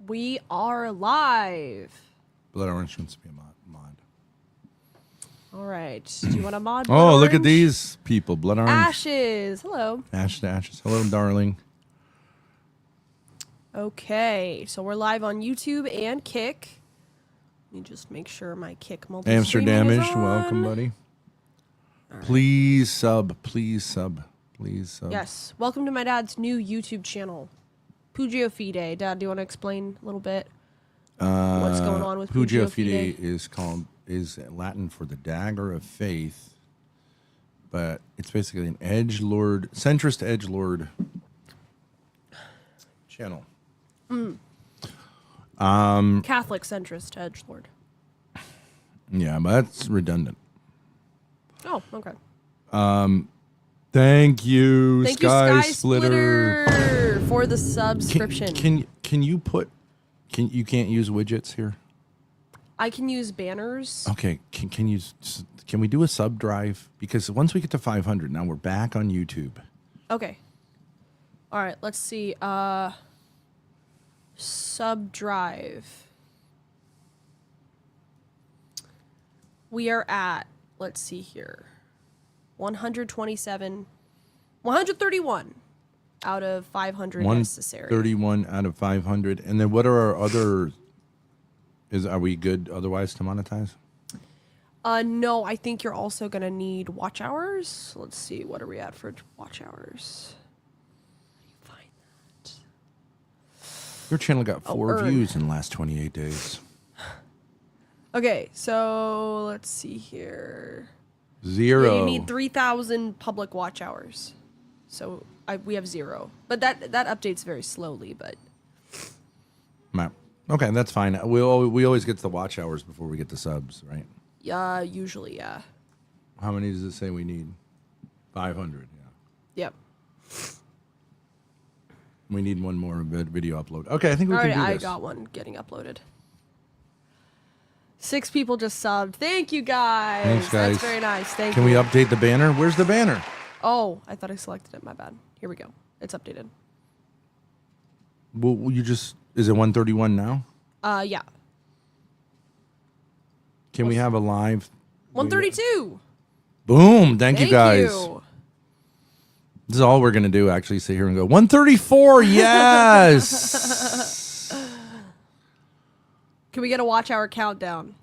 We are live. Blood Orange wants to be a mod. All right. Do you want to mod? Oh, Blood look at Orange? these people. Blood Orange. Ashes. Hello. Ash to Ashes. Hello, darling. Okay. So we're live on YouTube and Kick. Let me just make sure my Kick multi Amsterdamaged. Welcome, buddy. Right. Please sub. Please sub. Please sub. Yes. Welcome to my dad's new YouTube channel, Pugio Fide. Dad, do you want to explain a little bit what's going on with Pugio Fide? Is Latin for the dagger of faith, but it's basically an edgelord, centrist edgelord channel. Catholic centrist edgelord. Yeah, but that's redundant. Oh, okay. Thank you, Thank Sky you, Splitter, for the subscription. Can you put? You can't use widgets here? I can use banners. Okay, can we do a sub drive? Because once we get to 500, now we're back on YouTube. Okay. All right, let's see. Sub drive. We are at, let's see here, 127, 131 out of 500 necessary. 131 out of 500. And then what are our other... Are we good otherwise to monetize? No, I think you're also going to need watch hours. Let's see, what are we at for watch hours? How do you find that? Your channel got 4 earn. views in the last 28 days. Okay, so let's see here. 0. Yeah, you need 3,000 public watch hours. So we have 0. But that updates very slowly, but... Map. Okay, that's fine. We always get to the watch hours before we get the subs, right? Yeah, usually, yeah. How many does it say we need? 500, yeah. Yep. We need one more video upload. Okay, I think we All can right, do I this. got one getting uploaded. 6 people just subbed. Thank you, guys. Thanks, guys. That's very nice. Thank Can you. we update the banner? Where's the banner? Oh, I thought I selected it. My bad. Here we go. It's updated. Well, you just... Is it 131 now? Yeah. Can we have a live... 132. Boom! Thank you, guys. You. This is all we're going to do, actually, sit here and go, 134, yes! Can we get a watch hour countdown?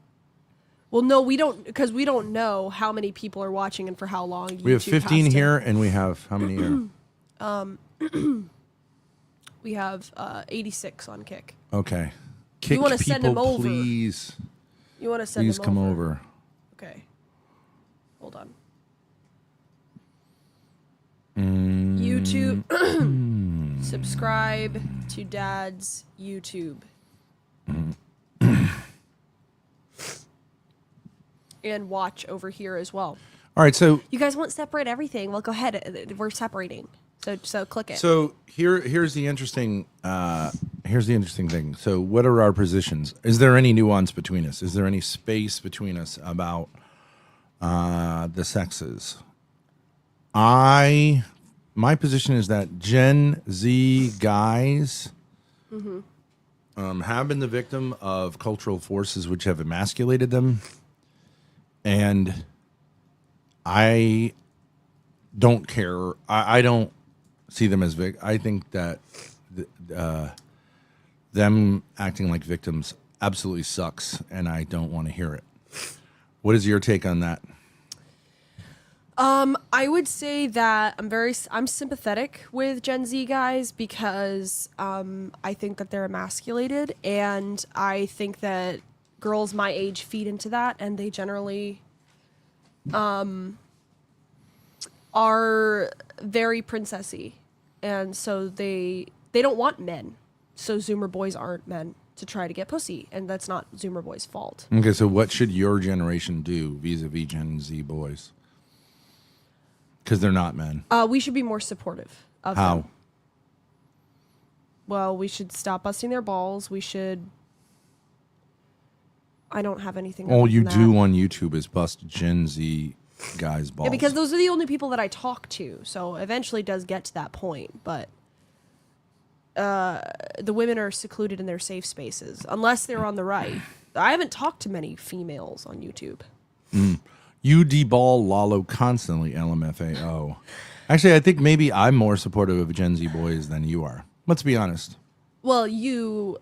Well, no, we don't, because we don't know how many people are watching and for how long. We have YouTube 15 has to- here, and we have how many here? We have 86 on Kick. Okay. Kick wanna people, send them over? please. You want to send Please them come over. Okay. Hold on. YouTube. Subscribe to Dad's YouTube. And watch over here as well. All right, so... You guys want to separate everything? Well, go ahead. We're separating. So click it. So here's the interesting thing. So what are our positions? Is there any nuance between us? Is there any space between us about the sexes? My position is that Gen Z guys have been the victim of cultural forces which have emasculated them, and I don't care. I don't see them as I think that them acting like victims absolutely sucks, and I don't want to hear it. What is your take on that? I would say that I'm sympathetic with Gen Z guys because I think that they're emasculated, and I think that girls my age feed into that, and they generally are very princessy, and so they don't want men. So Zoomer boys aren't men to try to get pussy, and that's not Zoomer boys' fault. Okay, so what should your generation do vis-a-vis Gen Z boys? Because they're not men. We should be more supportive of them. How? Well, we should stop busting their balls. We should... I don't have anything. All other you than do that. on YouTube is bust Gen Z guys' balls. Yeah, because those are the only people that I talk to. So eventually it does get to that point. But the women are secluded in their safe spaces unless they're on the right. I haven't talked to many females on YouTube. You deball Lalo constantly, LMFAO. Actually, I think maybe I'm more supportive of Gen Z boys than you are. Let's be honest. Well, you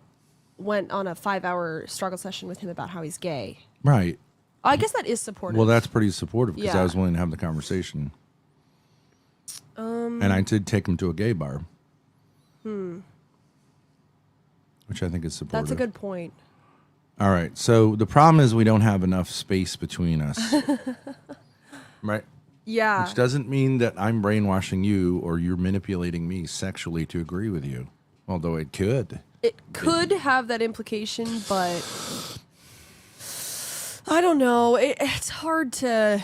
went on a 5-hour struggle session with him about how he's gay. Right. I guess that is supportive. Well, that's pretty supportive because I Yeah. was willing to have the conversation. And I did take him to a gay bar. Which I think is supportive. That's a good point. All right. So the problem is we don't have enough space between us. Right? Yeah. Which doesn't mean that I'm brainwashing you or you're manipulating me sexually to agree with you. Although it could. It could have that implication, but I don't know. It's hard to.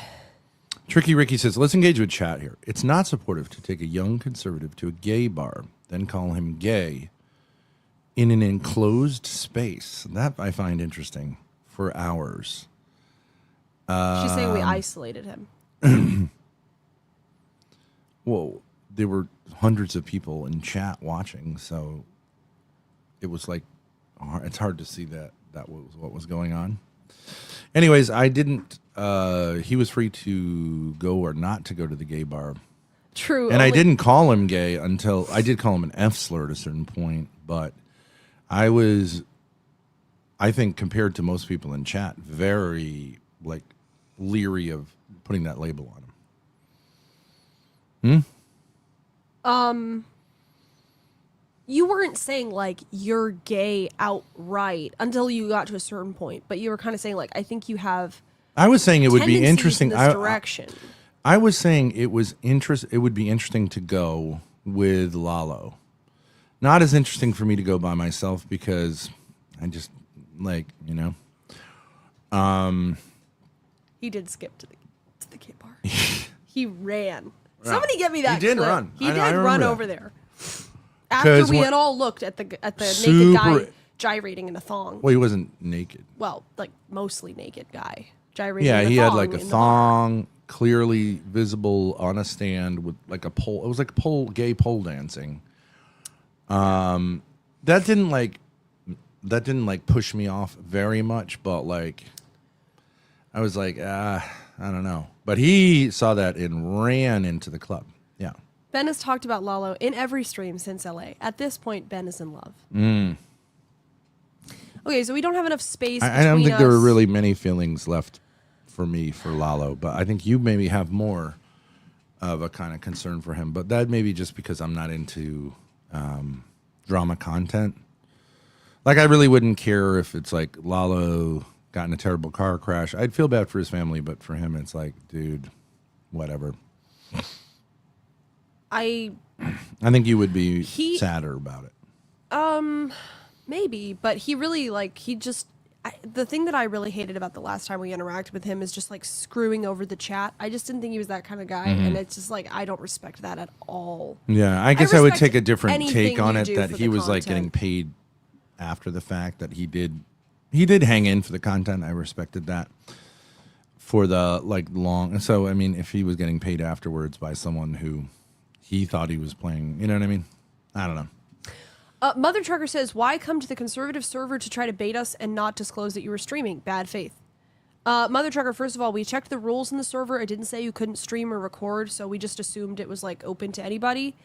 Tricky Ricky says, let's engage with chat here. It's not supportive to take a young conservative to a gay bar, then call him gay in an enclosed space. That I find interesting for hours. She's saying we isolated him. Well, there were hundreds of people in chat watching, so it was like, it's hard to see that was what was going on. Anyways, I didn't, he was free to go or not to go to the gay bar. True. And I only- didn't call him gay until, I did call him an F slur at a certain point, but I was, I think compared to most people in chat, very like leery of putting that label on him. You weren't saying like you're gay outright until you got to a certain point, but you were kind of saying like I think you have I was saying it would be tendencies interesting. in this direction. I was saying it would be interesting to go with Lalo. Not as interesting for me to go by myself because I just like, you know. He did skip to the gay bar. He ran. Somebody get me He that. did clip. run. He I did remember run that. over there. After 'Cause we when- had all looked at the naked Super- guy gyrating in a thong. Well, he wasn't naked. Well, like mostly naked guy gyrating. Yeah, in a he had thong like a in the bar. thong, clearly visible on a stand with like a pole. It was like gay pole dancing. That didn't like push me off very much, but like I was like, I don't know. But he saw that and ran into the club. Yeah. Ben has talked about Lalo in every stream since LA. At this point, Ben is in love. Okay, so we don't have enough space. I don't between think there were us. really many feelings left for me for Lalo, but I think you maybe have more of a kind of concern for him. But that may be just because I'm not into drama content. Like I really wouldn't care if it's like Lalo got in a terrible car crash. I'd feel bad for his family, but for him, it's like, dude, whatever. I think you would be sadder about it. Maybe, but he really the thing that I really hated about the last time we interacted with him is just like screwing over the chat. I just didn't think he was that kind of guy, and it's just like I don't respect that at all. Yeah, I guess I would respect take a different anything take on you it do that for he the was like getting content. paid after the fact, that he did hang in for the content. I respected that for the like long. So I mean, if he was getting paid afterwards by someone who he thought he was playing, you know what I mean? I don't know. Mother Trucker says, "Why come to the conservative server to try to bait us and not disclose that you were streaming? Bad faith." Mother Trucker, first of all, we checked the rules in the server. It didn't say you couldn't stream or record, so we just assumed it was like open to anybody.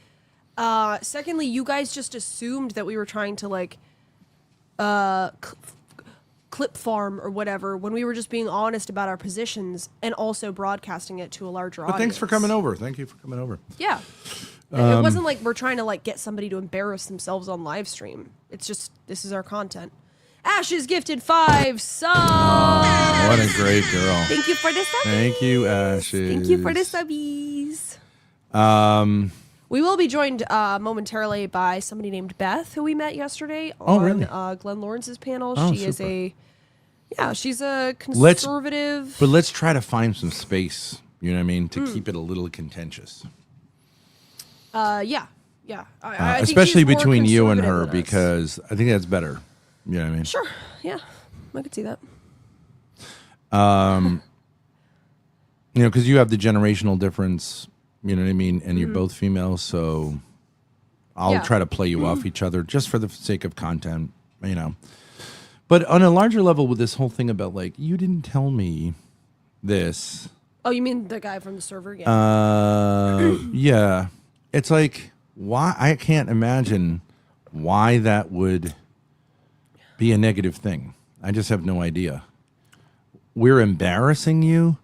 Secondly, you guys just assumed that we were trying to like clip farm or whatever when we were just being honest about our positions and also broadcasting it to a larger But audience. thanks for coming over. Thank you for coming over. Yeah. It wasn't like we're trying to like get somebody to embarrass themselves on live stream. It's just this is our content. Ash is gifted 5 subs. What a great girl. Thank you for the subbies. Thank you, Ashes. Thank you for the subbies. We will be joined momentarily by somebody named Beth, who we met yesterday on really? Glenn Lawrence's panel. Oh, She is super. she's a conservative. But let's try to find some space, you know what I mean, Hmm. to keep it a little contentious. Yeah. I think Especially she's more between you and her, conservative than us. because I think that's better. You know what I mean? Sure. Yeah. I could see that. You know, because you have the generational difference, you know what I mean, and Mm-hmm. you're both females, so I'll Yeah. try to play you off each other just for the sake of content, you know. But on a larger level, with this whole thing about like, you didn't tell me this. Oh, you mean the guy from the server? Yeah. Yeah. It's like, why? I can't imagine why that would be a negative thing. I just have no idea. We're embarrassing you.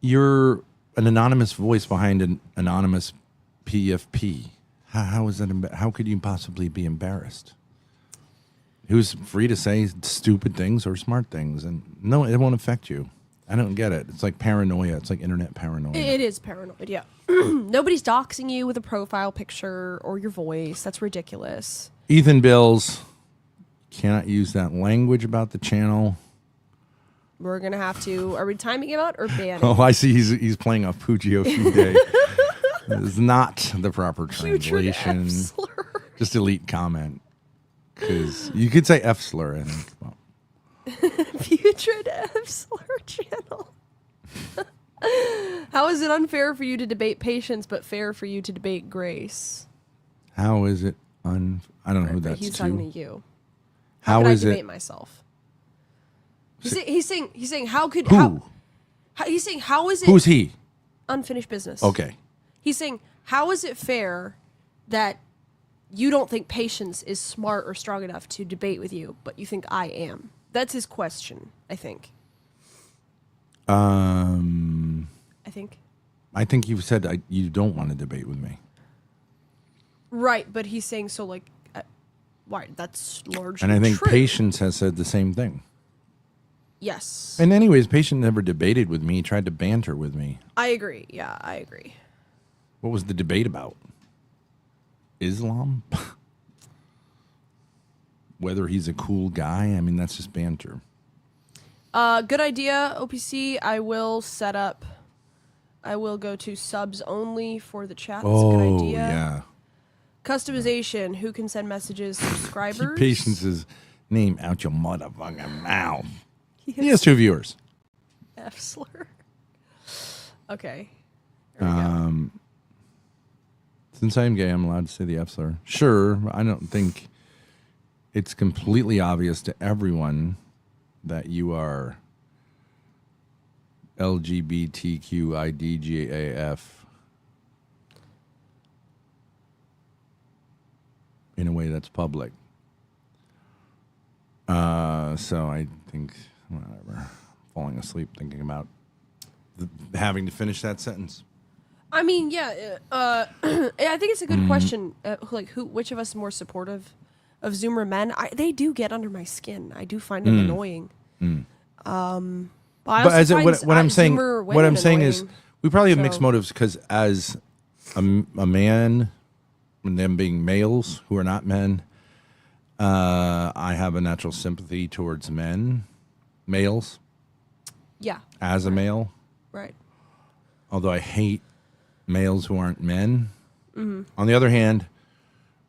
You're an anonymous voice behind an anonymous PFP. How is that? How could you possibly be embarrassed? Who's free to say stupid things or smart things? And no, it won't affect you. I don't get it. It's like paranoia. It's like internet paranoia. It is paranoid, yeah. Nobody's doxing you with a profile picture or your voice. That's ridiculous. Ethan Bills, cannot use that language about the channel. We're going to have to... Are we timing him out or banning? Oh, I see. He's playing off Pugio Fude. It's not the proper translation. F-slur. Just delete comment. Because you could say F slur, I think. Well, Putrid F-slur channel. How is it unfair for you to debate patience, but fair for you to debate grace? how is it I don't know who But that's he's to. talking to you. How Could is I debate it? myself? He's saying how could Who? he's saying how is it Who's he? unfinished business? Okay. He's saying how is it fair that you don't think patience is smart or strong enough to debate with you, but you think I am? That's his question, I think. I think you said you don't want to debate with me. Right, but he's saying so like why that's largely And I think true. Patience has said the same thing. Yes. And anyways, Patience never debated with me. He tried to banter with me. I agree. Yeah, I agree. What was the debate about? Islam? Whether he's a cool guy? I mean, that's just banter. Good idea, OPC. I will go to subs only for the chat. That's a good Oh, idea. yeah. Customization. Who can send messages? Subscribers. Keep Patience's name out your motherfucking mouth. He has 2 viewers. F slur. Okay. There we go. Since I am gay, I'm allowed to say the F slur. Sure, I don't think it's completely obvious to everyone that you are LGBTQIDGAF in a way that's public. So I think, whatever, falling asleep thinking about having to finish that sentence. I mean, yeah. I think it's a good question. Which of us is more supportive of Zoomer men? They do get under my skin. I do find them annoying. But But as what I'm saying, what I'm saying is, we probably have mixed so- motives because as a man, and them being males who are not men, I have a natural sympathy towards males, yeah, as a male. right. Although I hate males who aren't men. Mm-hmm. On the other hand,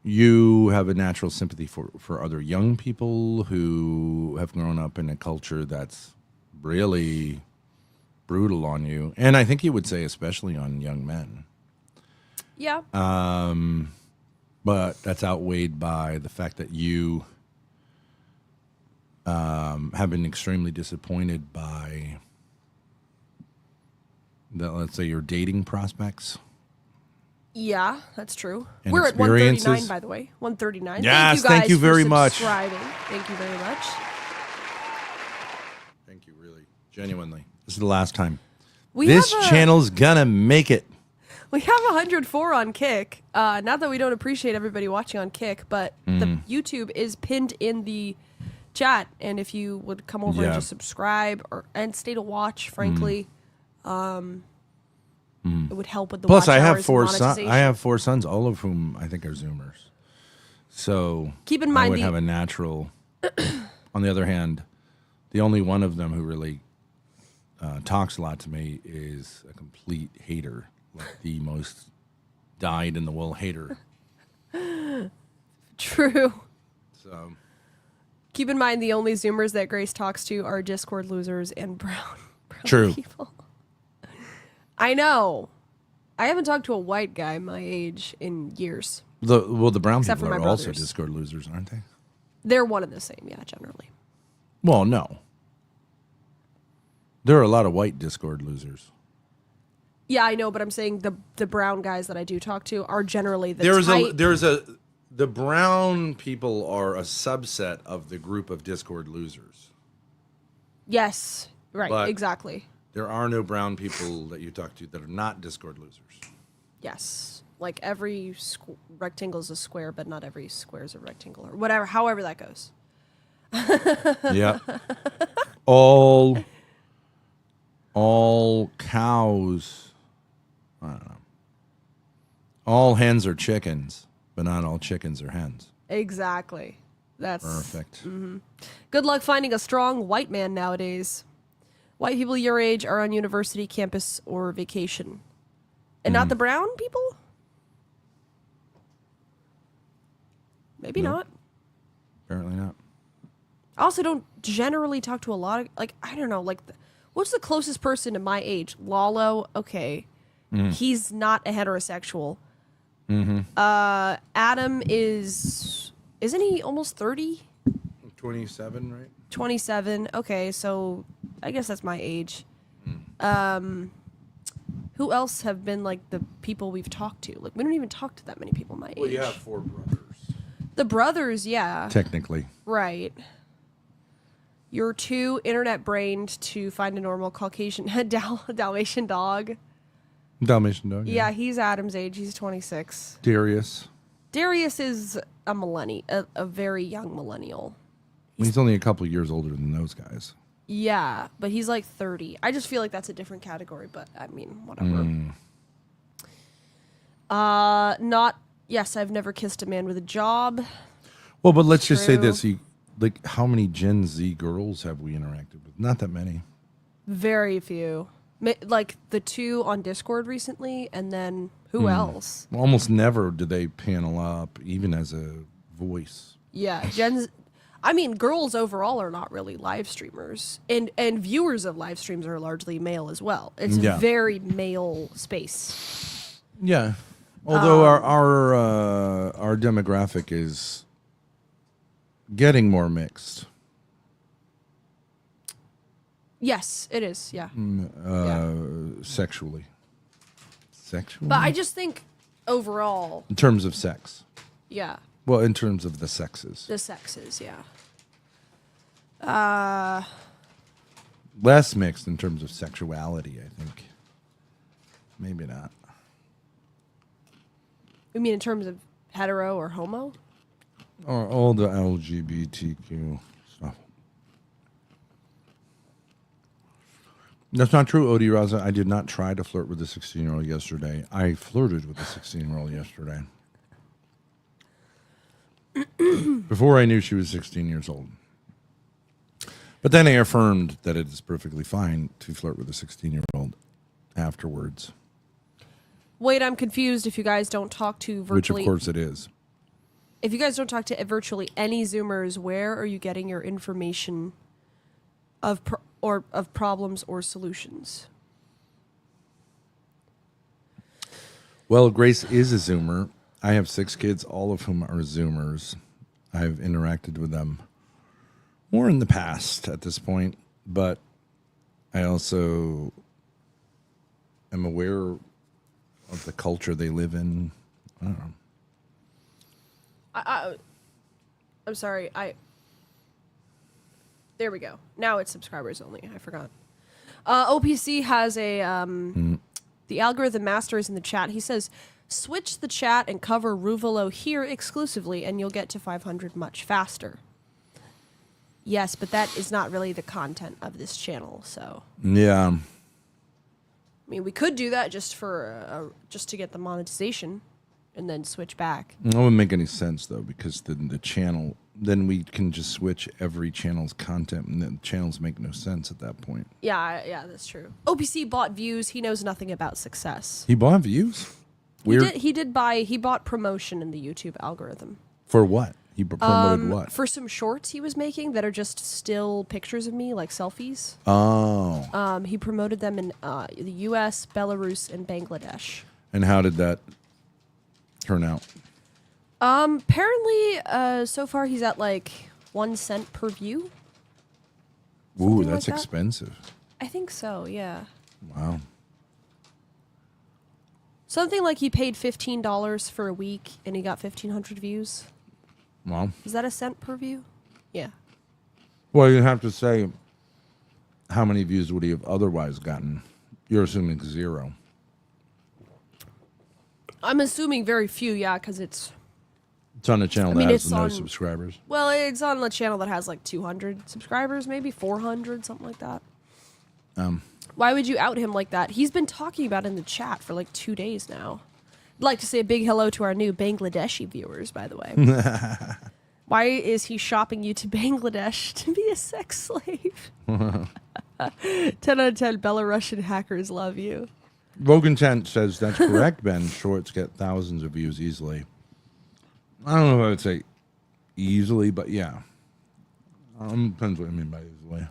you have a natural sympathy for other young people who have grown up in a culture that's really brutal on you. And I think you would say especially on young men. Yeah. But that's outweighed by the fact that you have been extremely disappointed by let's say, your dating prospects. Yeah, that's true. And We're at 139, experiences. by the way. 139. Yes, thank you, thank guys you for very much. subscribing. Thank you very much. Thank you, really. Genuinely. This is the last time. We This have a- channel's gonna make it. We have 104 on Kick. Not that we don't appreciate everybody watching on Kick, but the YouTube is pinned in the chat, and if you would come over and Yeah. just subscribe and stay to watch, frankly, it would help with the Plus, watch I have hours and 4 sons. monetization. I have 4 sons, all of whom I think are Zoomers. So Keep in I mind would the- have a natural. On the other hand, the only one of them who really talks a lot to me is a complete hater, like the most dyed-in-the-wool hater. True. So Keep in mind the only Zoomers that Grace talks to are Discord losers and brown True. people. I know. I haven't talked to a white guy my age in years. The brown Except people for are my also brothers. Discord losers, aren't they? They're one and the same, yeah, generally. Well, no. There are a lot of white Discord losers. Yeah, I know, but I'm saying the brown guys that I do talk to are generally the The brown people are a subset of the group of Discord losers. Yes, right, But- exactly. There are no brown people that you talk to that are not Discord losers. Yes, like every rectangle is a square, but not every square is a rectangle, or whatever. However that goes. Yeah. All cows. I don't know. All hens are chickens, but not all chickens are hens. Exactly. That's Perfect. good luck finding a strong white man nowadays. White people your age are on university campus or vacation, and not the brown people. Maybe No. not. Apparently not. I also don't generally talk to a lot of, like, I don't know, like, what's the closest person to my age? Lalo, okay. He's not a heterosexual. Adam isn't he almost 30? 27, right? 27. Okay, so I guess that's my age. Who else have been, like, the people we've talked to? Like, we don't even talk to that many people my age. Well, you have 4 brothers. The brothers, yeah. Technically. Right. You're too internet brained to find a normal Caucasian Dalmatian dog. Dalmatian dog. Yeah, he's Adam's age. He's 26. Darius. Darius is a millennial, a very young millennial. He's only a couple years older than those guys. Yeah, but he's like 30. I just feel like that's a different category, but I mean, whatever. Yes, I've never kissed a man with a job. Well, but let's just say True. this. Like, how many Gen Z girls have we interacted with? Not that many. Very few. Like the 2 on Discord recently, and then who else? Almost never do they panel up, even as a voice. Yeah, I mean, girls overall are not really live streamers, and viewers of live streams are largely male as well. It's Yeah. a very male space. Yeah. Although our demographic is getting more mixed. Yes, it is. Yeah, Sexually. Sexually? but I just think overall, In terms of sex. yeah, Well, in terms of the sexes. the sexes, yeah. Less mixed in terms of sexuality, I think. Maybe not. You mean in terms of hetero or homo? Or all the LGBTQ stuff. That's not true, Odie Raza. I did not try to flirt with a 16-year-old yesterday. I flirted with a 16-year-old yesterday. Before I knew she was 16 years old. But then I affirmed that it is perfectly fine to flirt with a 16-year-old afterwards. Wait, I'm confused. If you guys don't talk to Which, of virtually, course, it is. if you guys don't talk to virtually any Zoomers, where are you getting your information of of problems or solutions? Well, Grace is a Zoomer. I have 6 kids, all of whom are Zoomers. I've interacted with them more in the past at this point, but I also am aware of the culture they live in. I don't know. I'm sorry. There we go. Now it's subscribers only. I forgot. OPC has a the algorithm master is in the chat. He says, switch the chat and cover Ruvalo here exclusively, and you'll get to 500 much faster. Yes, but that is not really the content of this channel. So, Yeah. I mean, we could do that just for just to get the monetization, and then switch back. That wouldn't make any sense, though, because the channel, then we can just switch every channel's content, and the channels make no sense at that point. Yeah, that's true. OPC bought views. He knows nothing about success. He bought views? Weird. He bought promotion in the YouTube algorithm. For what? He promoted what? For some shorts he was making that are just still pictures of me, like selfies. Oh. He promoted them in the U.S., Belarus, and Bangladesh. And how did that turn out? Apparently, so far he's at like 1 cent per view. Ooh, Something that's like that. expensive. I think so. Yeah. Wow. Something like he paid $15 for a week and he got 1,500 views. Well, Is that a cent per view? Yeah. well, you have to say how many views would he have otherwise gotten? You're assuming 0. I'm assuming very few. Yeah, because it's It's on a channel I mean, that has it's no on- subscribers. well, it's on a channel that has like 200 subscribers, maybe 400, something like that. Why would you out him like that? He's been talking about it in the chat for like 2 days now. I'd like to say a big hello to our new Bangladeshi viewers, by the way. Why is he shopping you to Bangladesh to be a sex slave? 10 out of 10 Belarusian hackers love you. Vogan Tent says that's correct, Ben. Shorts get thousands of views easily. I don't know if I would say easily, but yeah. Depends what I mean by easily.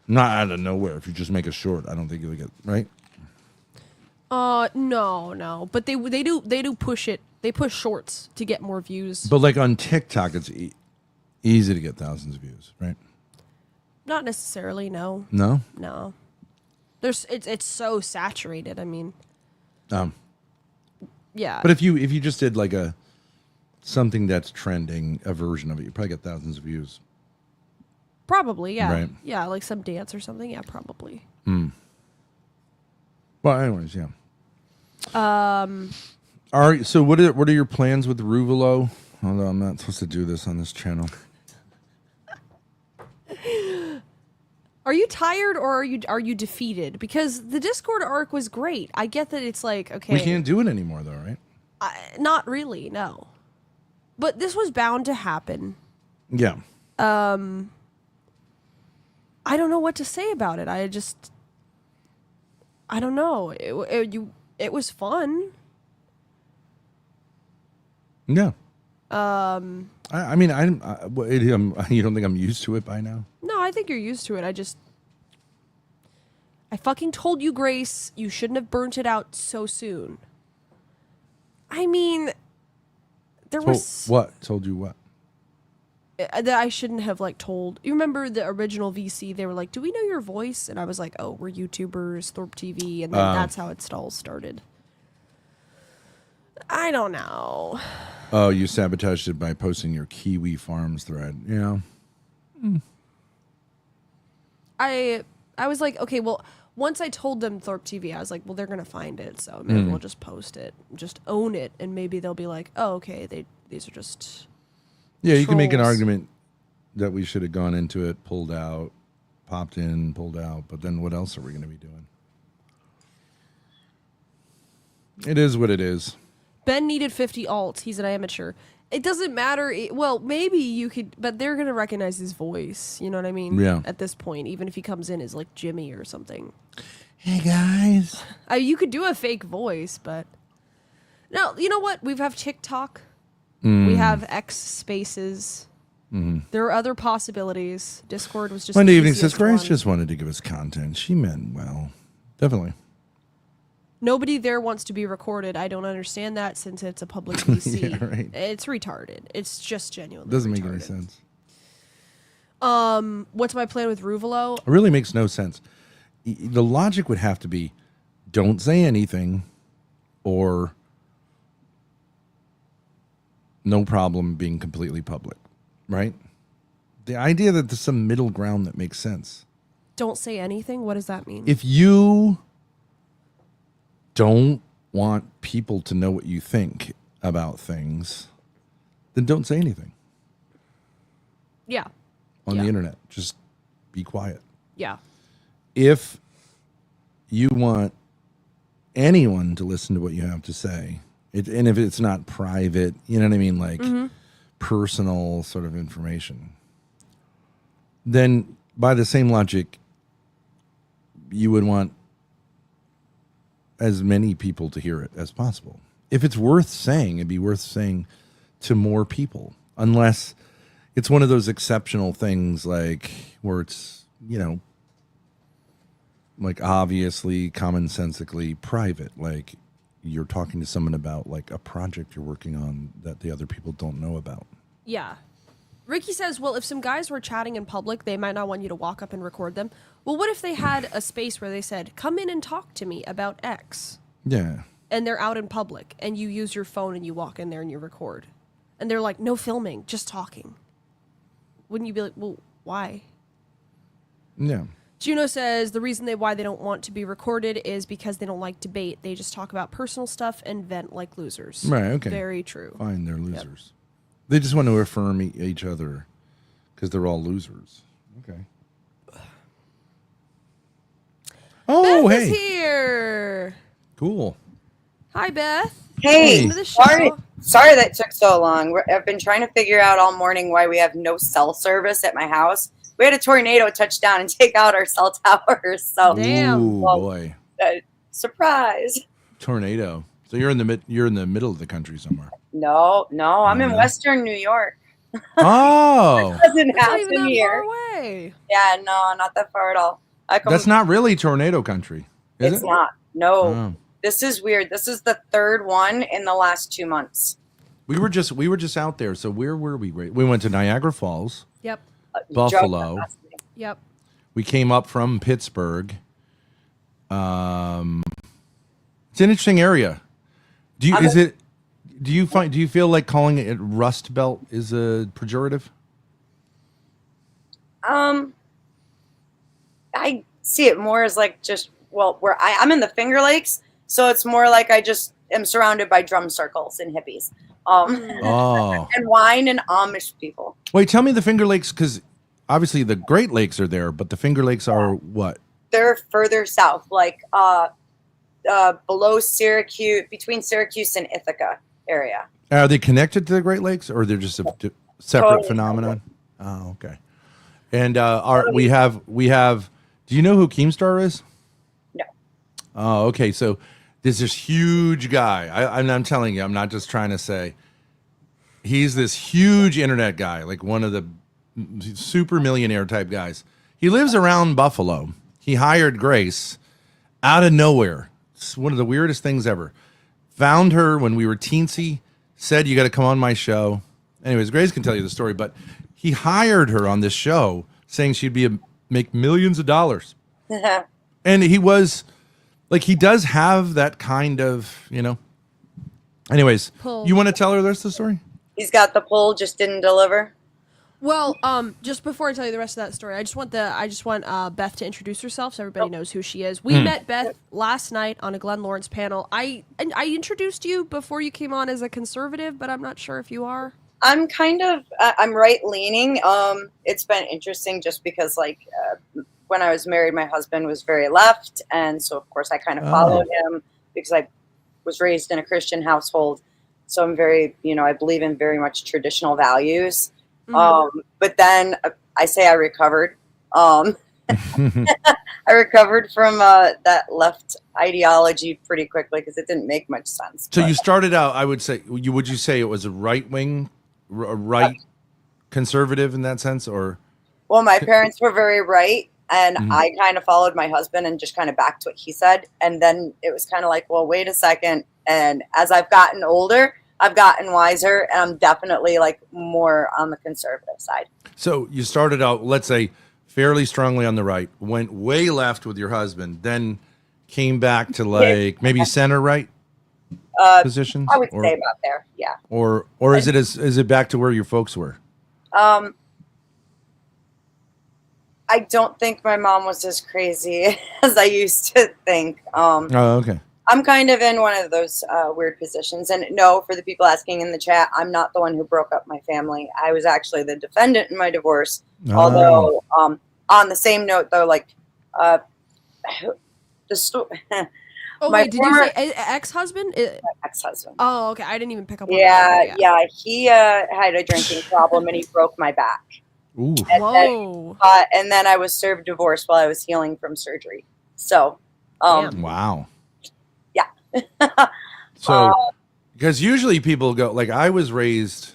Not out of nowhere. If you just make a short, I don't think you'll get, right? No. But they do push it. They push shorts to get more views. But like on TikTok, it's easy to get thousands of views, right? Not necessarily, no. No? No. It's so saturated. I mean, yeah. But if you just did like something that's trending, a version of it, you probably get thousands of views. Probably, yeah. Right. Yeah, like some dance or something. Yeah, probably. Well, anyways, yeah. All right. So what are your plans with Ruvalo? Although I'm not supposed to do this on this channel. Are you tired or are you defeated? Because the Discord arc was great. I get that it's like, okay. We can't do it anymore, though, right? Not really, no. But this was bound to happen. Yeah. I don't know what to say about it. I don't know. It was fun. Yeah. I mean, you don't think I'm used to it by now? No, I think you're used to it. I fucking told you, Grace, you shouldn't have burnt it out so soon. I mean, there was What? Told you what? that I shouldn't have like told. You remember the original VC? They were like, "Do we know your voice?" And I was like, "Oh, we're YouTubers, Thorpe TV," and then that's how it all started. I don't know. Oh, you sabotaged it by posting your Kiwi Farms thread. Yeah. I was like, okay, well, once I told them Thorpe TV, I was like, well, they're gonna find it, so maybe we'll just post it, just own it, and maybe they'll be like, oh, okay, these are just. Yeah, you can make an Trolls. argument that we should have gone into it, pulled out, popped in, pulled out, but then what else are we going to be doing? It is what it is. Ben needed 50 alts. He's an amateur. It doesn't matter. Well, maybe you could, but they're gonna recognize his voice. You know what I mean? Yeah. At this point, even if he comes in as like Jimmy or something, Hey, guys. you could do a fake voice, but no. You know what? We have TikTok. We have X Spaces. There are other possibilities. Discord was just Monday the evening says easiest Grace one. just wanted to give us content. She meant well. Definitely. Nobody there wants to be recorded. I don't understand that since it's a public VC. Yeah, right. It's retarded. It's just genuinely Doesn't make any retarded. sense. What's my plan with Ruvalo? It really makes no sense. The logic would have to be don't say anything or no problem being completely public, right? The idea that there's some middle ground that makes sense. Don't say anything? What does that mean? If you don't want people to know what you think about things, then don't say anything Yeah. on Yeah. the internet. Just be quiet. Yeah. If you want anyone to listen to what you have to say, and if it's not private, you know what I mean, like personal sort of information, then by the same logic, you would want as many people to hear it as possible. If it's worth saying, it'd be worth saying to more people, unless it's one of those exceptional things like where it's, you know, like obviously commonsensically private, like you're talking to someone about like a project you're working on that the other people don't know about. Yeah. Ricky says, well, if some guys were chatting in public, they might not want you to walk up and record them. Well, what if they had a space where they said, come in and talk to me about X? Yeah. And they're out in public, and you use your phone and you walk in there and you record. And they're like, no filming, just talking. Wouldn't you be like, well, why? Yeah. Juno says the reason why they don't want to be recorded is because they don't like debate. They just talk about personal stuff and vent like losers. Right, okay. Very true. Fine, they're losers. They just want to affirm each other because they're all losers. Okay. Oh, Beth hey. is here. Cool. Hi, Beth. Hey, Welcome to the show. sorry that took so long. I've been trying to figure out all morning why we have no cell service at my house. We had a tornado touch down and take out our cell towers. So, Damn. Ooh, Well, boy. surprise. Tornado. So you're in the middle of the country somewhere. No, I'm in no. Western New York. Oh. Doesn't It's not happen even that here. far away. Yeah, no, not that far at all. That's not really tornado country, is It's it? not. No, Oh. this is weird. This is the third one in the last 2 months. We were just out there. So where were we? We went to Niagara Falls, Yep. Buffalo. Yep. We came up from Pittsburgh. It's an interesting area. Do you feel like calling it Rust Belt is a pejorative? I see it more as like just where I'm in the Finger Lakes, so it's more like I just am surrounded by drum circles and hippies, Oh, and wine and Amish people. wait. Tell me the Finger Lakes, because obviously the Great Lakes are there, but the Finger Lakes are what? They're further south, like below Syracuse, between Syracuse and Ithaca area. Are they connected to the Great Lakes, or they're just a separate Totally phenomenon? Oh, okay. And we have. Do you know who Keemstar is? No. Oh, okay. So there's this huge guy. I'm telling you, I'm not just trying to say. He's this huge internet guy, like one of the super millionaire type guys. He lives around Buffalo. He hired Grace out of nowhere. It's one of the weirdest things ever. Found her when we were teensy, said, you got to come on my show. Anyways, Grace can tell you the story, but he hired her on this show saying she'd make millions of dollars. And he was like, he does have that kind of, Anyways, Pull. you want to tell her the rest of the story? He's got the pull, just didn't deliver. Well, just before I tell you the rest of that story, I just want Beth to introduce herself so everybody knows who she is. We met Beth last night on a Glenn Lawrence panel. I introduced you before you came on as a conservative, but I'm not sure if you are. I'm kind of I'm right leaning. It's been interesting just because when I was married, my husband was very left, and so of course I kind of followed him because I was raised in a Christian household. So I'm very, I believe in very much traditional values. But then I say I recovered. I recovered from that left ideology pretty quickly because it didn't make much sense. So you started out, I would say, would you say it was a right wing, right conservative in that sense, or? Well, my parents were very right, and I kind of followed my husband and just kind of backed what he said. And then it was kind of like, well, wait a second. And as I've gotten older, I've gotten wiser, and I'm definitely more on the conservative side. So you started out, let's say, fairly strongly on the right, went way left with your husband, then came back to maybe center right positions. I would say about there, yeah. Or is it back to where your folks were? I don't think my mom was as crazy as I used to think. Oh, okay. I'm kind of in one of those weird positions. And no, for the people asking in the chat, I'm not the one who broke up my family. I was actually the defendant in my divorce. Oh. Although, on the same note, though, the story. Oh, My wait, did you say ex-husband? Ex-husband. Oh, okay. I didn't even pick up on Yeah, that. yeah. He had a drinking problem and he broke my back. Ooh. Whoa. And then I was served divorce while I was healing from surgery. So, Damn. Wow. Yeah. So, because usually people go, I was raised,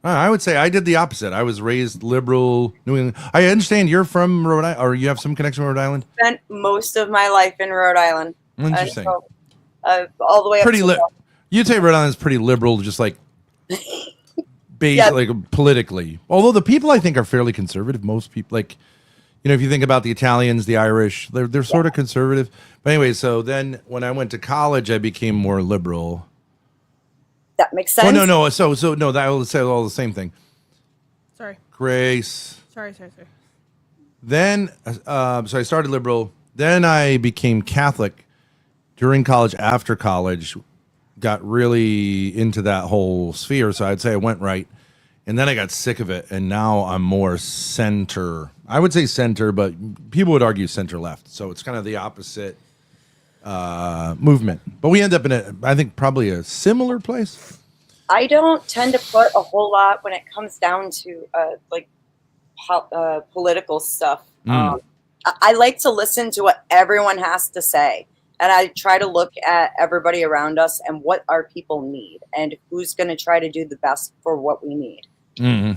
I would say I did the opposite. I was raised liberal, New England. I understand you're from Rhode Island, or you have some connection with Rhode Island? Spent most of my life in Rhode Island. Interesting. So, all the way up Pretty to you'd say Rhode Island's pretty liberal, just like Yeah. like politically. Although the people I think are fairly conservative. Most people, like, you know, if you think about the Italians, the Irish, they're sort of conservative. But anyway, so then when I went to college, I became more liberal. that makes sense. Well, no. So no, that will say all the same thing. Sorry. Grace. Sorry. Then, so I started liberal. Then I became Catholic during college. After college, got really into that whole sphere. So I'd say I went right, and then I got sick of it, and now I'm more center. I would say center, but people would argue center left. So it's kind of the opposite movement. But we end up in I think probably a similar place. I don't tend to put a whole lot when it comes down to like political stuff. I like to listen to what everyone has to say, and I try to look at everybody around us and what our people need, and who's going to try to do the best for what we need. Mm-hmm.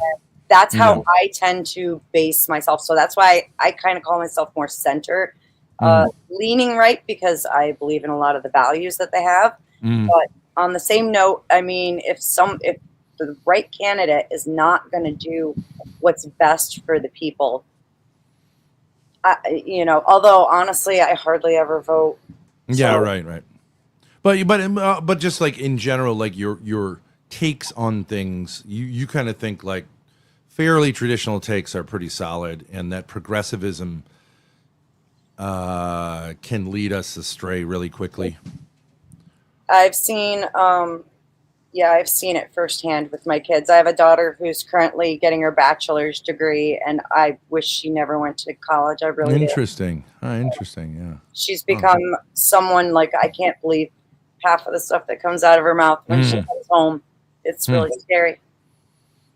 That's how I tend to base myself. So that's why I kind of call myself more center, leaning right, because I believe in a lot of the values that they have. But on the same note, I mean, if the right candidate is not going to do what's best for the people, although honestly, I hardly ever vote. Yeah, So- right. But just like in general, like your takes on things, you kind of think like fairly traditional takes are pretty solid, and that progressivism can lead us astray really quickly. I've seen it firsthand with my kids. I have a daughter who's currently getting her bachelor's degree, and I wish she never went to college. I really do. Interesting. Interesting. Yeah. She's become someone like I can't believe half of the stuff that comes out of her mouth when she comes home. It's really scary.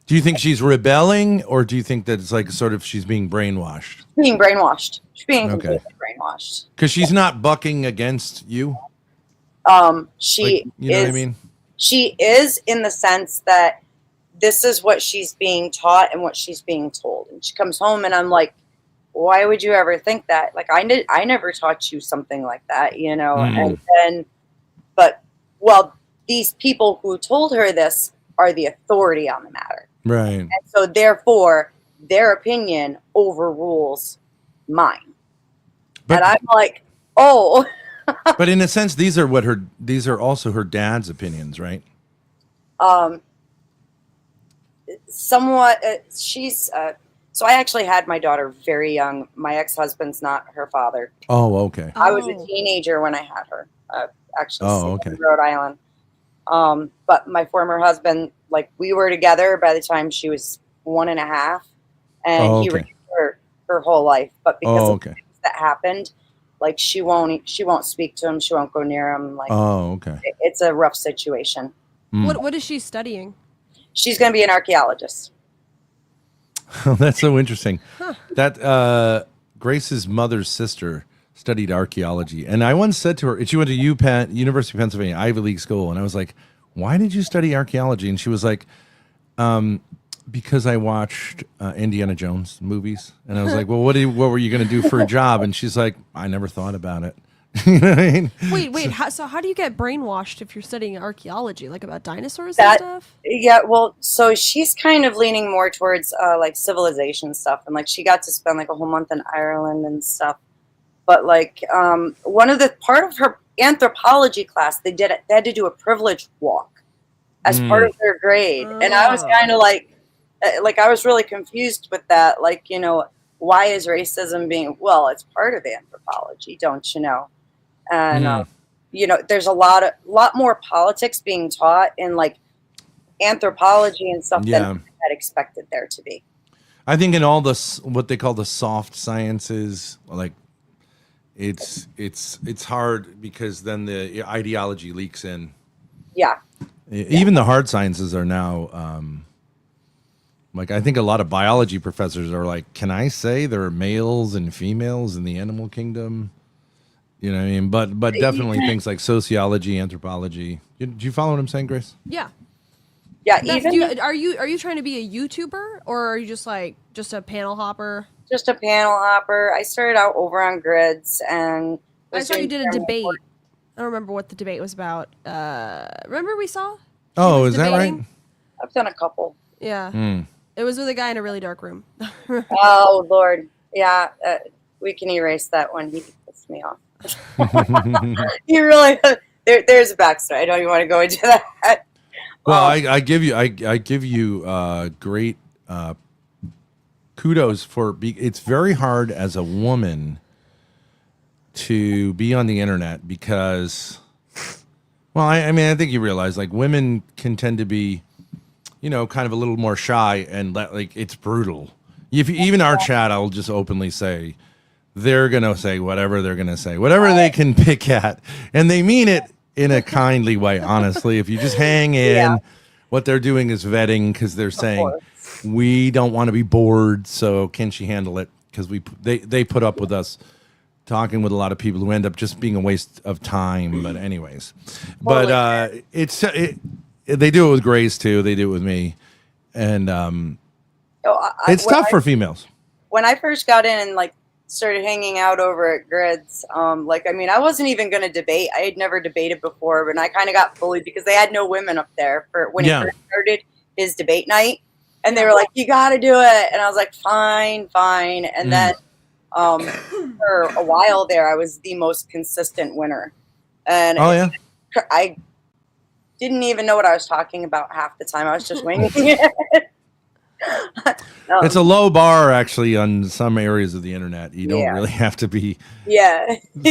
Do you think she's rebelling, or do you think that it's like sort of she's being brainwashed? Being brainwashed. She's being Okay. completely brainwashed. Because she's not bucking against you. She Like, you know is. what I mean? She is, in the sense that this is what she's being taught and what she's being told. And she comes home, and I'm like, why would you ever think that? Like, I never taught you something like that, you know? And then, these people who told her this are the authority on the matter. Right. And so therefore, their opinion overrules mine. But And I'm like, oh, but in a sense, these are also her dad's opinions, right? somewhat. So I actually had my daughter very young. My ex-husband's not her father. Oh, okay. I was a Oh. teenager when I had her. Actually, Oh, stayed in okay. Rhode Island. But my former husband, like, we were together by the time she was 1.5, and Oh, he okay. raised her whole life. But because Oh, of okay. things that happened, like, she won't speak to him. She won't go near him. Like, Oh, okay. it's a rough situation. What is she studying? She's going to be an archaeologist. That's so interesting. That Grace's mother's sister studied archaeology, and I once said to her, she went to University of Pennsylvania, Ivy League school, and I was like, "Why did you study archaeology?" And she was like, "Because I watched Indiana Jones movies." And I was like, "Well, what were you going to do for a job?" And she's like, "I never thought about it." You know what I mean? Wait. How do you get brainwashed if you're studying archaeology, like about dinosaurs That- and stuff? Yeah, well, so she's kind of leaning more towards like civilization stuff, and like she got to spend like a whole month in Ireland and stuff. But like one of the part of her anthropology class, they had to do a privilege walk as part of their grade, and I was kind of like I was really confused with that. Like, you know, why is racism being? Well, it's part of anthropology, don't you know? And you know, there's a lot more politics being taught in like anthropology and stuff than I had expected there to be. I think in all what they call the soft sciences, like it's hard because then the ideology leaks in. Yeah. Even the hard sciences are now like, I think a lot of biology professors are like, can I say there are males and females in the animal kingdom? You know what I mean? But definitely things like sociology, anthropology. Do you follow what I'm saying, Grace? Yeah. Yeah, Are you trying to be a YouTuber, or are you just a panel hopper? just a panel hopper. I started out over on grids, and I saw you did a debate. I don't remember what the debate was about. Remember we saw? Oh, was is that right? debating? I've done a couple. Yeah. Hmm. It was with a guy in a really dark room. Oh Lord, yeah. We can erase that one. He pissed me off. He really. There's a backstory. I don't even want to go into that. Well, I give you great kudos for. It's very hard as a woman to be on the internet because, well, I mean, I think you realize like women can tend to be, kind of a little more shy and like it's brutal. If even our chat, I'll just openly say, they're gonna say whatever they're gonna say, whatever they can pick at, and they mean it in a kindly way. Honestly, if you just hang in, Yeah. what they're doing is vetting because they're saying course. we don't want to be bored, so can she handle it? Because they put up with us talking with a lot of people who end up just being a waste of time. But anyways, but they do it with Grace too. They do it with me, and it's tough for females. When I first got in and like started hanging out over at Grids, I wasn't even going to debate. I had never debated before, and I kind of got bullied because they had no women up there for when he first started his debate night, and they were like, "You got to do it," and I was like, "Fine." And then for a while there, I was the most consistent winner, and I didn't even know what I was talking about half the time. I was just winging it. It's a low bar actually on some areas of the internet. You don't really have to be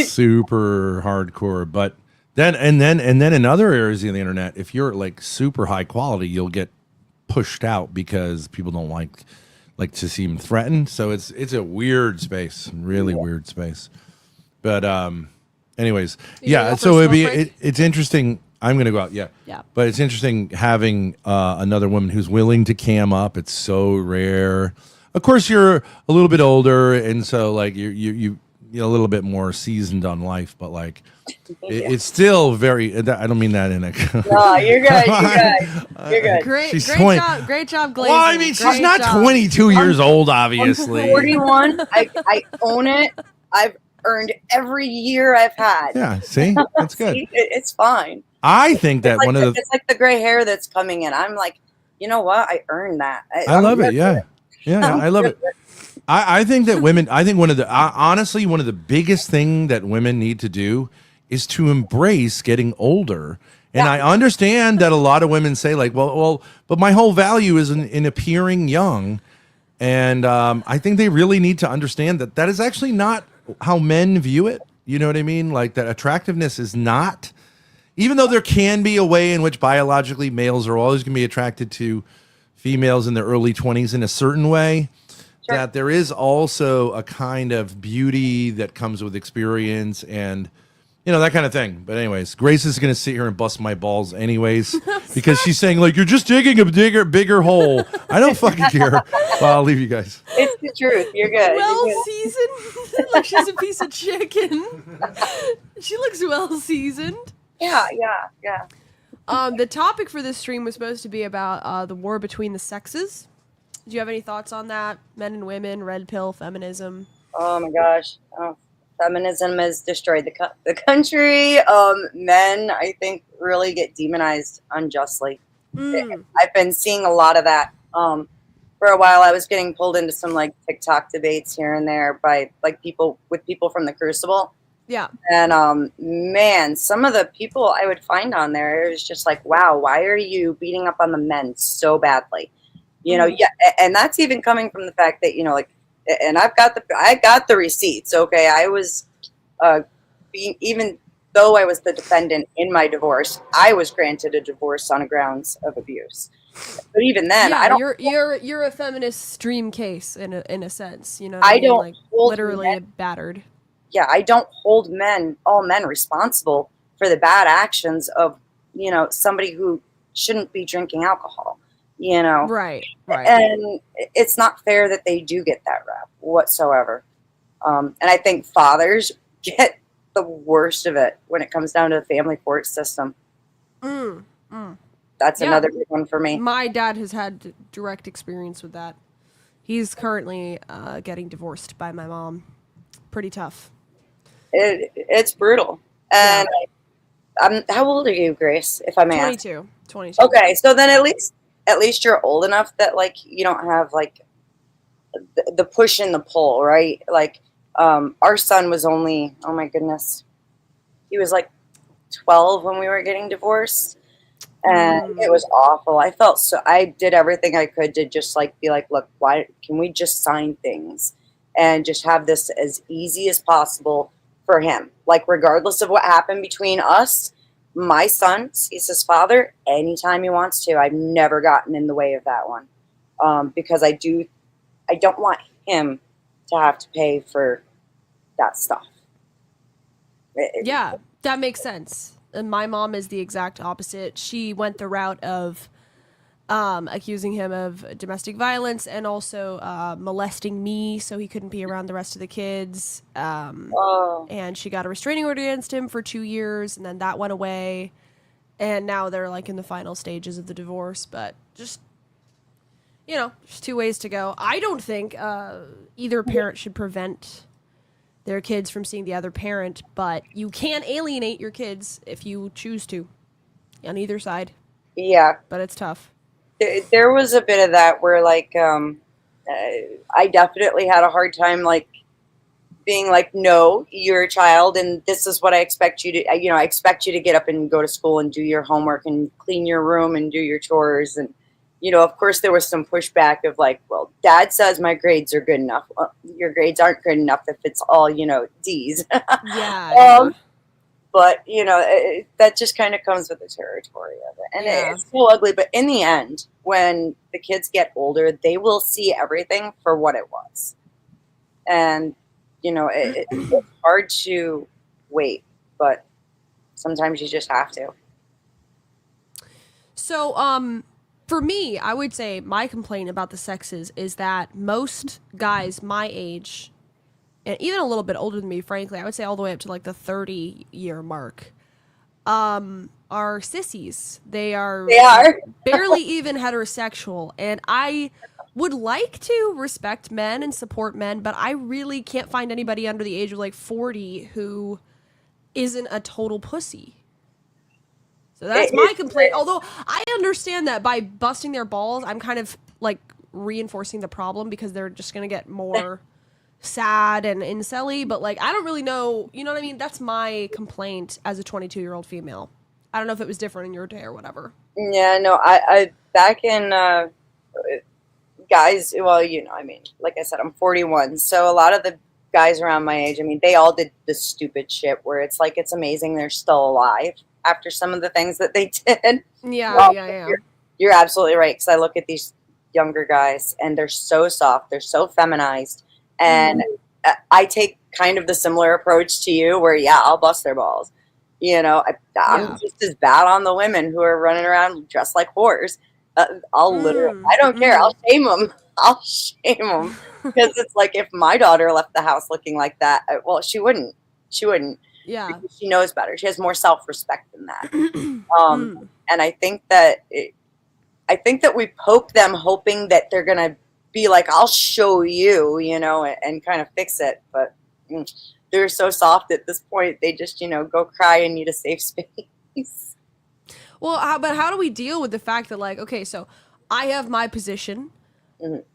super hardcore, but then in other areas of the internet, if you're like super high quality, you'll get pushed out because people don't like to seem threatened. So it's a weird space, really weird space. But anyways, so it's interesting. I'm going to go out. Yeah. But it's interesting having another woman who's willing to cam up. It's so rare. Of course, you're a little bit older, and so like you're a little bit more seasoned on life. But like, it's still very. I don't mean that in a. No, you're good. You're good. Great job, Glazing. Well, I mean, she's not 22 years old, obviously. I'm 41. I own it. I've earned every year I've had. Yeah. See, that's good. It's fine. I think that it's like the gray hair that's coming in. I'm like, you know what? I earned that. I love it. Yeah, I love it. I think that women. I think honestly, one of the biggest thing that women need to do is to embrace getting older. And I understand that a lot of women say like, well, but my whole value is in appearing young. And I think they really need to understand that is actually not how men view it. You know what I mean? Like that attractiveness is not. Even though there can be a way in which biologically males are always going to be attracted to females in their early 20s in a certain way, that there is also a kind of beauty that comes with experience and, that kind of thing. But anyways, Grace is going to sit here and bust my balls anyways because she's saying, like, you're just digging a bigger hole. I don't fucking care. Well, I'll leave you guys. It's the truth. You're good. Well seasoned. Like she's a piece of chicken. She looks well seasoned. Yeah. The topic for this stream was supposed to be about the war between the sexes. Do you have any thoughts on that? Men and women, red pill, feminism. Oh my gosh, feminism has destroyed the country. Men, I think, really get demonized unjustly. I've been seeing a lot of that. For a while, I was getting pulled into some like TikTok debates here and there by like people from the Crucible. Yeah. And man, some of the people I would find on there, it was just like, wow, why are you beating up on the men so badly? And that's even coming from the fact that, and I got the receipts. Okay. I was even though I was the defendant in my divorce, I was granted a divorce on grounds of abuse. But even then, I don't. You're a feminist stream case in a sense, I don't like literally battered. Yeah, I don't hold all men responsible for the bad actions of, somebody who shouldn't be drinking alcohol, Right. And it's not fair that they do get that rap whatsoever. And I think fathers get the worst of it when it comes down to the family court system. That's another big one for me. My dad has had direct experience with that. He's currently getting divorced by my mom. Pretty tough. It's brutal. And how old are you, Grace, if I may ask? 22. 22. Okay, so then at least you're old enough that like you don't have like the push and the pull, right? Like our son was only, oh my goodness, he was like 12 when we were getting divorced, and it was awful. I did everything I could to just like be like, look, why can we just sign things and just have this as easy as possible for him? Like, regardless of what happened between us, my son sees his father anytime he wants to. I've never gotten in the way of that one, because I don't want him to have to pay for that stuff. Yeah, that makes sense. And my mom is the exact opposite. She went the route of accusing him of domestic violence and also molesting me so he couldn't be around the rest of the kids. And she got a restraining order against him for 2 years, and then that went away. And now they're like in the final stages of the divorce. But just, there's two ways to go. I don't think either parent should prevent their kids from seeing the other parent, but you can alienate your kids if you choose to on either side. Yeah. But it's tough. There was a bit of that where like I definitely had a hard time like being like, no, you're a child and this is what I expect you to, I expect you to get up and go to school and do your homework and clean your room and do your chores. And of course, there was some pushback of like, well, Dad says my grades are good enough. Well, your grades aren't good enough if it's all, D's. Yeah. But, that just kind of comes with the territory of it. And it's so ugly. But in the end, when the kids get older, they will see everything for what it was. And, it's hard to wait, but sometimes you just have to. So, for me, I would say my complaint about the sexes is that most guys my age, and even a little bit older than me, frankly, I would say all the way up to like the 30-year mark, are sissies. They are barely even heterosexual. And I would like to respect men and support men, but I really can't find anybody under the age of like 40 who isn't a total pussy. So that's my complaint. Although I understand that by busting their balls, I'm kind of like reinforcing the problem because they're just going to get more sad and incel-y. But like, I don't really know. You know what I mean? That's my complaint as a 22-year-old female. I don't know if it was different in your day or whatever. Yeah, no, I back in guys, well, like I said, I'm 41. So a lot of the guys around my age, they all did the stupid shit where it's like, it's amazing they're still alive after some of the things that they did. Yeah. You're absolutely right. Because I look at these younger guys and they're so soft. They're so feminized. And I take kind of the similar approach to you where, I'll bust their balls. I'm just as bad on the women who are running around dressed like whores. I'll literally, I don't care. I'll shame them. Because it's like, if my daughter left the house looking like that, well, she wouldn't. Yeah. Because she knows better. She has more self-respect than that. And I think that we poke them hoping that they're going to be like, I'll show you, and kind of fix it. But they're so soft at this point. They just, go cry and need a safe space. Well, but how do we deal with the fact that, like, okay, so I have my position.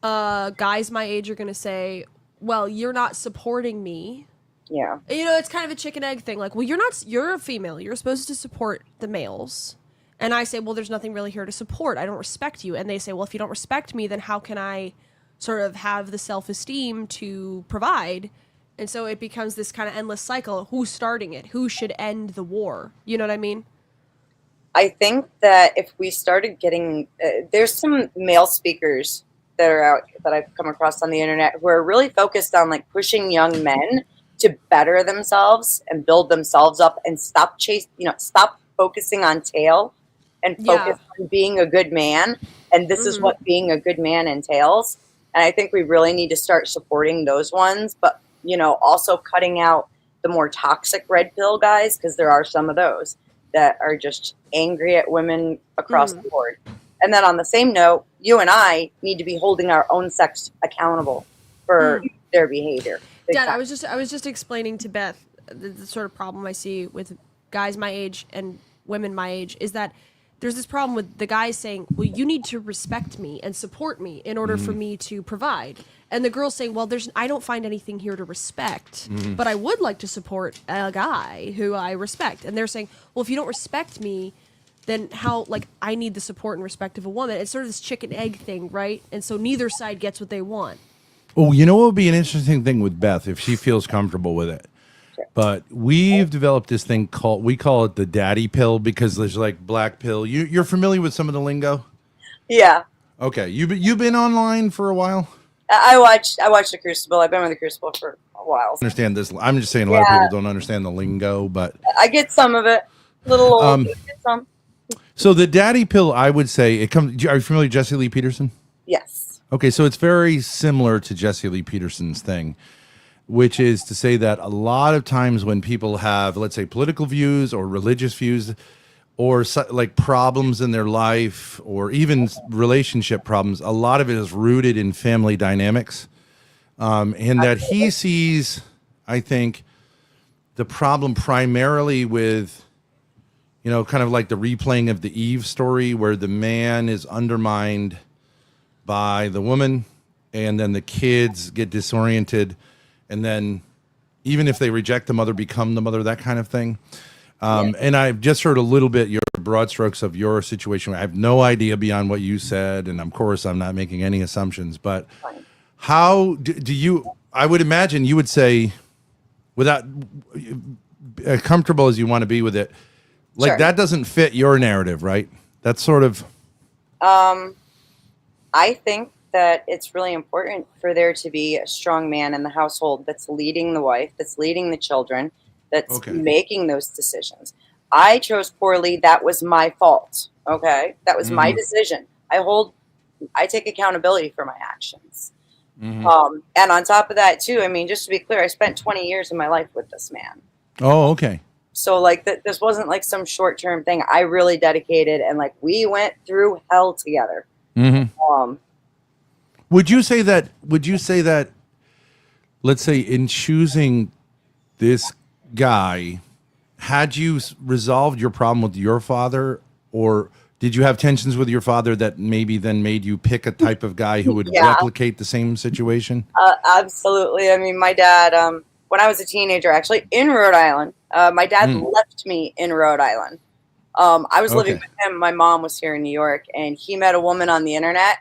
Guys my age are going to say, well, you're not supporting me. Yeah. It's kind of a chicken egg thing. Like, well, you're a female. You're supposed to support the males. And I say, well, there's nothing really here to support. I don't respect you. And they say, well, if you don't respect me, then how can I sort of have the self-esteem to provide? And so it becomes this kind of endless cycle. Who's starting it? Who should end the war? You know what I mean? I think that if we started getting, there's some male speakers that are out that I've come across on the internet who are really focused on like pushing young men to better themselves and build themselves up and stop focusing on tail and focus on being a good man. And this is what being a good man entails. And I think we really need to start supporting those ones, but also cutting out the more toxic red pill guys, because there are some of those that are just angry at women across the board. And then on the same note, you and I need to be holding our own sex accountable for their behavior. Dad, I was just explaining to Beth the sort of problem I see with guys my age and women my age is that there's this problem with the guys saying, well, you need to respect me and support me in order for me to provide. And the girls saying, well, I don't find anything here to respect, but I would like to support a guy who I respect. And they're saying, well, if you don't respect me, then how, like, I need the support and respect of a woman. It's sort of this chicken egg thing, right? And so neither side gets what they want. Oh, you know what would be an interesting thing with Beth if she feels comfortable with it? But we've developed this thing we call it the daddy pill, because there's like black pill. You're familiar with some of the lingo? Yeah. Okay. You've been online for a while? I watched The Crucible. I've been with The Crucible for a while. I understand this. I'm just saying a lot of people don't understand the lingo, but I get some of it. A little old, but I get some. So the daddy pill, I would say it comes. Are you familiar with Jesse Lee Peterson? Yes. Okay, so it's very similar to Jesse Lee Peterson's thing, which is to say that a lot of times when people have, let's say, political views or religious views, or like problems in their life, or even relationship problems, a lot of it is rooted in family dynamics, and that he sees, I think, the problem primarily with, you know, kind of like the replaying of the Eve story, where the man is undermined by the woman, and then the kids get disoriented, and then even if they reject the mother, become the mother, that kind of thing. And I've just heard a little bit your broad strokes of your situation. I have no idea beyond what you said, and of course I'm not making any assumptions, but how do you, I would imagine you would say, without comfortable as you want to be with it, like Sure. that doesn't fit your narrative, right? That's sort of... I think that it's really important for there to be a strong man in the household that's leading the wife, that's leading the children, that's making those decisions. I chose poorly. That was my fault. Okay. That was my decision. I take accountability for my actions. And on top of that too, I mean, just to be clear, I spent 20 years of my life with this man. Oh, okay. So like this wasn't like some short-term thing. I really dedicated, and like we went through hell together. Would you say that, let's say, in choosing this guy, had you resolved your problem with your father, or did you have tensions with your father that maybe then made you pick a type of guy who would replicate the same situation? Absolutely. I mean, my dad, when I was a teenager, actually in Rhode Island, my dad left me in Rhode Island. I was living with him. My mom was here in New York, and he met a woman on the internet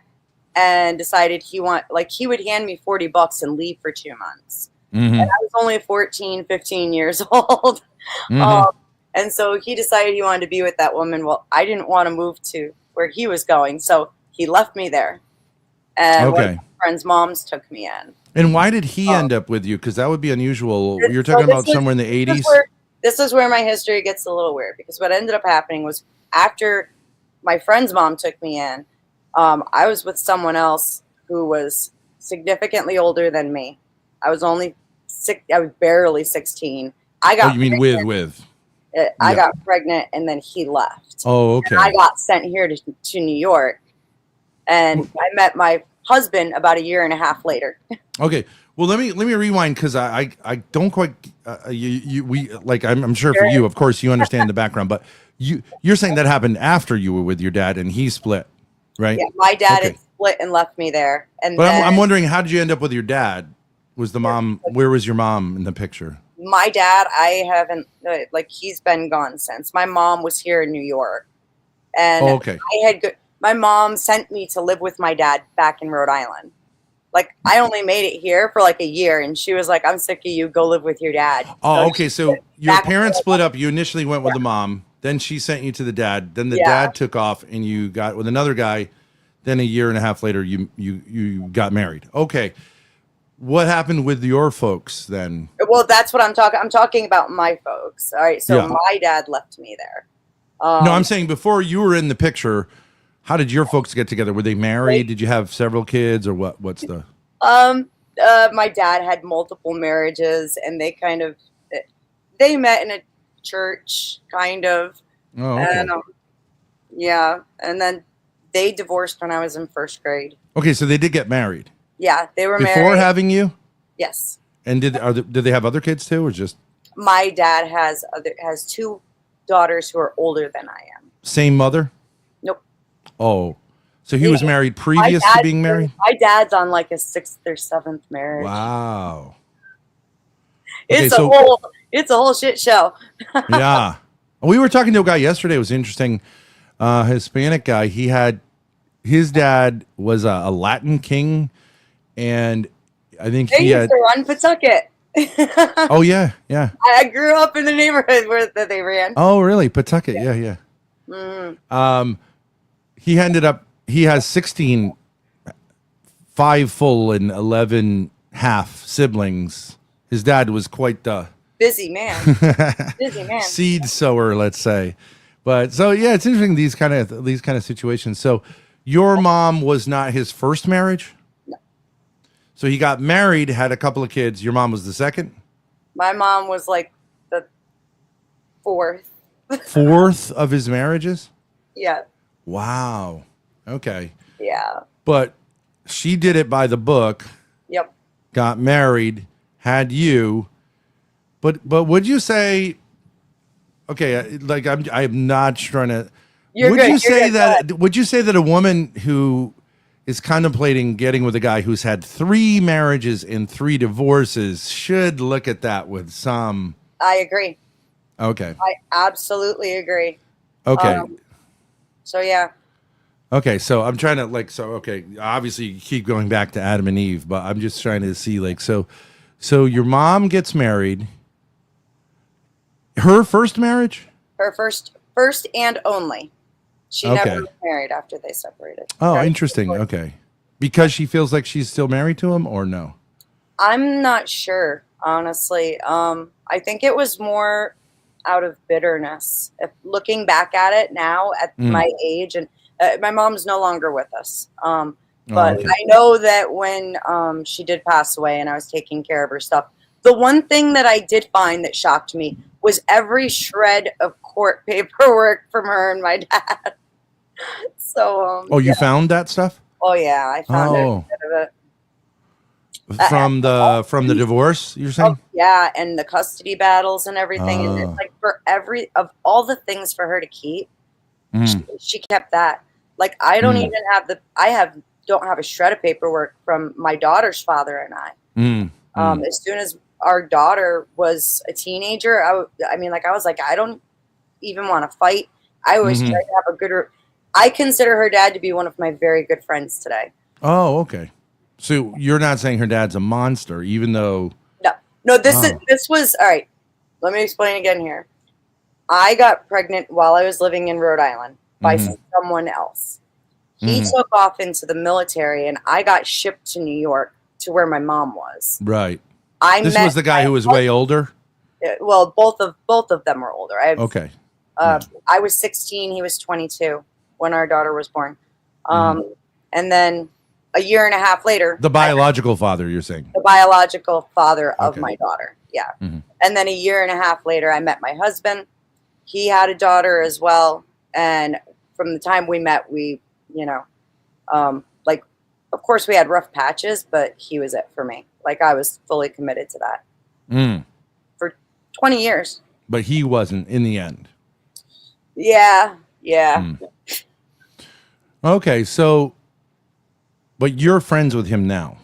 and decided he would hand me $40 and leave for 2 months. And I was only 14, 15 years old. And so he decided he wanted to be with that woman. Well, I didn't want to move to where he was going, so he left me there. And one of my friends' moms took me in. And why did he end up with you? Because that would be unusual. You're talking about somewhere in the 80s? This is where my history gets a little weird, because what ended up happening was after my friend's mom took me in, I was with someone else who was significantly older than me. I was barely 16. I got you mean with? I got pregnant, and then he left. Oh, okay. And I got sent here to New York, and I met my husband about a year and a half later. Okay. Well, let me rewind, because I don't quite I'm sure for you, of course, you understand the background, but you're saying that happened after you were with your dad and he split, right? Yeah, my dad had split and left me there. And but I'm wondering, how did you end up with your dad? Was the mom? Where was your mom in the picture? My dad, I haven't he's been gone since. My mom was here in New York, and my mom sent me to live with my dad back in Rhode Island. Like, I only made it here for like a year, and she was like, "I'm sick of you. Go live with your dad." Oh, okay. So your parents split up. You initially went with the mom. Then she sent you to the dad. Then the dad took off, and you got with another guy. Then a year and a half later, you got married. Okay. What happened with your folks then? Well, that's what I'm talking. I'm talking about my folks. All right. So my dad left me there. No, I'm saying before you were in the picture, how did your folks get together? Were they married? Did you have several kids, or what? What's the? My dad had multiple marriages, and they met in a church, kind of. Oh, okay. And, and then they divorced when I was in first grade. Okay, so they did get married. Yeah, they were married before having you. Yes. And did they have other kids too, or just? My dad has 2 daughters who are older than I am. Same mother? Nope. Oh, so he was married previous to being married? My dad's on like his 6th or 7th marriage. Wow. It's a whole shit show. Yeah. We were talking to a guy yesterday. It was interesting. Hispanic guy. His dad was a Latin king, and I think They he used had. to run Pawtucket. Oh yeah, yeah. I grew up in the neighborhood where that they ran. Oh really? Pawtucket. Yeah, yeah. He has 16, 5 full and 11 half siblings. His dad was quite the Busy man. Busy man. seed sower, let's say. But so yeah, it's interesting these kind of situations. So your mom was not his first marriage? No. So he got married, had a couple of kids. Your mom was the second? My mom was like the 4th. Fourth of his marriages? Yeah. Wow. Okay. Yeah. But she did it by the book, Yep. got married, had you. But would you say, okay, like I'm not trying to. You're would good. you You're say good. that? Would you say that a woman who is contemplating getting with a guy who's had 3 marriages and 3 divorces should look at that with some? I agree. Okay. I absolutely agree. Okay. So yeah. Okay, so I'm trying to okay, obviously you keep going back to Adam and Eve, but I'm just trying to see so your mom gets married. Her first marriage? Her first and only. She Okay. never was married after they separated. Oh, Right? interesting. Okay. Because she feels like she's still married to him or no? I'm not sure, honestly. I think it was more out of bitterness. If looking back at it now at my age, and my mom's no longer with us. But okay. I know that when she did pass away and I was taking care of her stuff, the one thing that I did find that shocked me was every shred of court paperwork from her and my dad. So, Oh, you found that stuff? oh yeah, I found Oh. a bit of it. From the divorce, you're saying? Oh, yeah, and the custody battles and everything. And Oh. it's like for of all the things for her to keep, she kept that. Like I don't even have don't have a shred of paperwork from my daughter's father and I. As soon as our daughter was a teenager, I was like, I don't even want to fight. I always try to have a good. I consider her dad to be one of my very good friends today. Oh, okay. So you're not saying her dad's a monster, even though No. This was all right. Let me explain again here. I got pregnant while I was living in Rhode Island by someone else. He took off into the military, and I got shipped to New York to where my mom was. right. This was the guy who was way older? Well, both of them were older. Okay. I was 16. He was 22 when our daughter was born. And then a year and a half later, The biological father, you're saying? the biological father of Okay. my daughter. Yeah. And then a year and a half later, I met my husband. He had a daughter as well. And from the time we met, we, of course we had rough patches, but he was it for me. Like I was fully committed to that for 20 years. But he wasn't in the end. Yeah. Yeah. Okay, so, but you're friends with him now.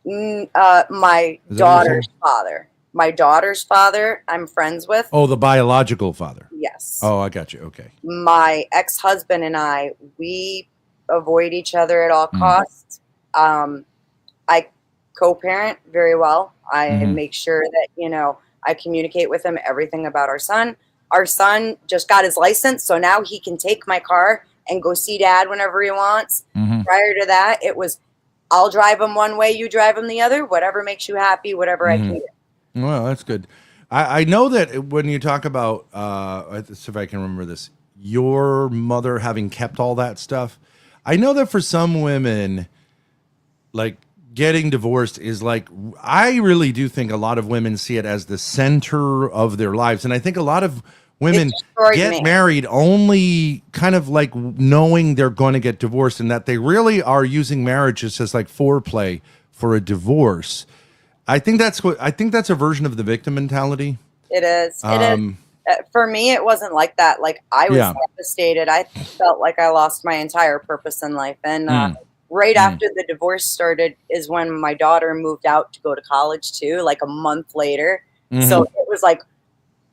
My Is that what you're daughter's saying? father. My daughter's father, I'm friends with. Oh, the biological father. Yes. Oh, I got you. Okay. My ex-husband and I, we avoid each other at all costs. I co-parent very well. I make sure that, I communicate with him everything about our son. Our son just got his license, so now he can take my car and go see dad whenever he wants. Prior to that, it was, I'll drive him one way, you drive him the other, whatever makes you happy, whatever I can do. Well, that's good. I know that when you talk about, let's see if I can remember this, your mother having kept all that stuff, I know that for some women, like getting divorced is like, I really do think a lot of women see it as the center of their lives. And I think a lot of women destroyed get me. married only kind of like knowing they're going to get divorced, and that they really are using marriage just as like foreplay for a divorce. I think that's a version of the victim mentality. It is. For me, it wasn't like that. Like, I was Yeah. devastated. I felt like I lost my entire purpose in life. And right after the divorce started is when my daughter moved out to go to college too, like a month later. So it was like,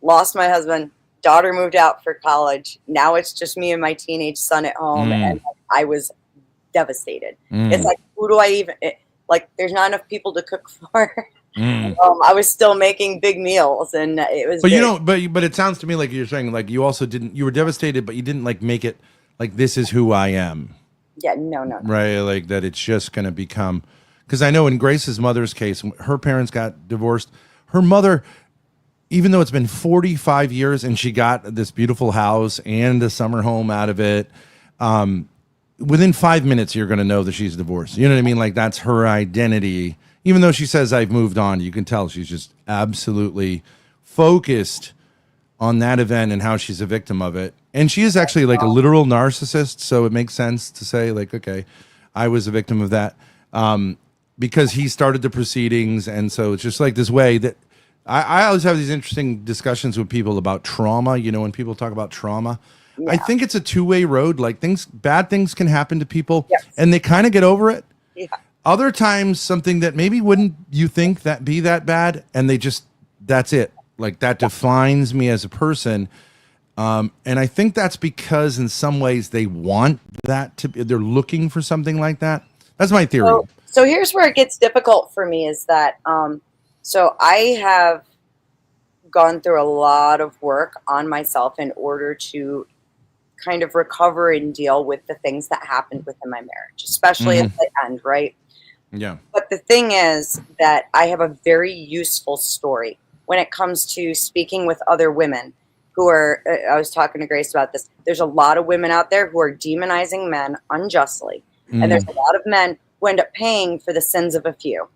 lost my husband, daughter moved out for college. Now it's just me and my teenage son at home. And I was devastated. It's like, who do I even, like, there's not enough people to cook for. I was still making big meals, and it was. But you don't. But it sounds to me like you're saying like you also didn't. You were devastated, but you didn't like make it like this is who I am. Yeah, no. Right, like that. It's just going to become. Because I know in Grace's mother's case, her parents got divorced. Her mother, even though it's been 45 years, and she got this beautiful house and a summer home out of it. Within 5 minutes, you're going to know that she's divorced. You know what I mean? Like that's her identity. Even though she says I've moved on, you can tell she's just absolutely focused on that event and how she's a victim of it. And she is actually like a literal narcissist. So it makes sense to say like, okay, I was a victim of that because he started the proceedings. And so it's just like this way that I always have these interesting discussions with people about trauma. You know, when people talk about trauma, I think it's a two-way road. Like bad things can happen to people and they kind of get over it. Yeah. Other times, something that maybe wouldn't you think that be that bad, and they just that's it. Like that defines me as a person, and I think that's because in some ways they want that to. They're looking for something like that. That's my theory. So here's where it gets difficult for me is that so I have gone through a lot of work on myself in order to kind of recover and deal with the things that happened within my marriage, especially at the end, right? Yeah. But the thing is that I have a very useful story when it comes to speaking with other women who are, I was talking to Grace about this. There's a lot of women out there who are demonizing men unjustly. And there's a lot of men who end up paying for the sins of a few.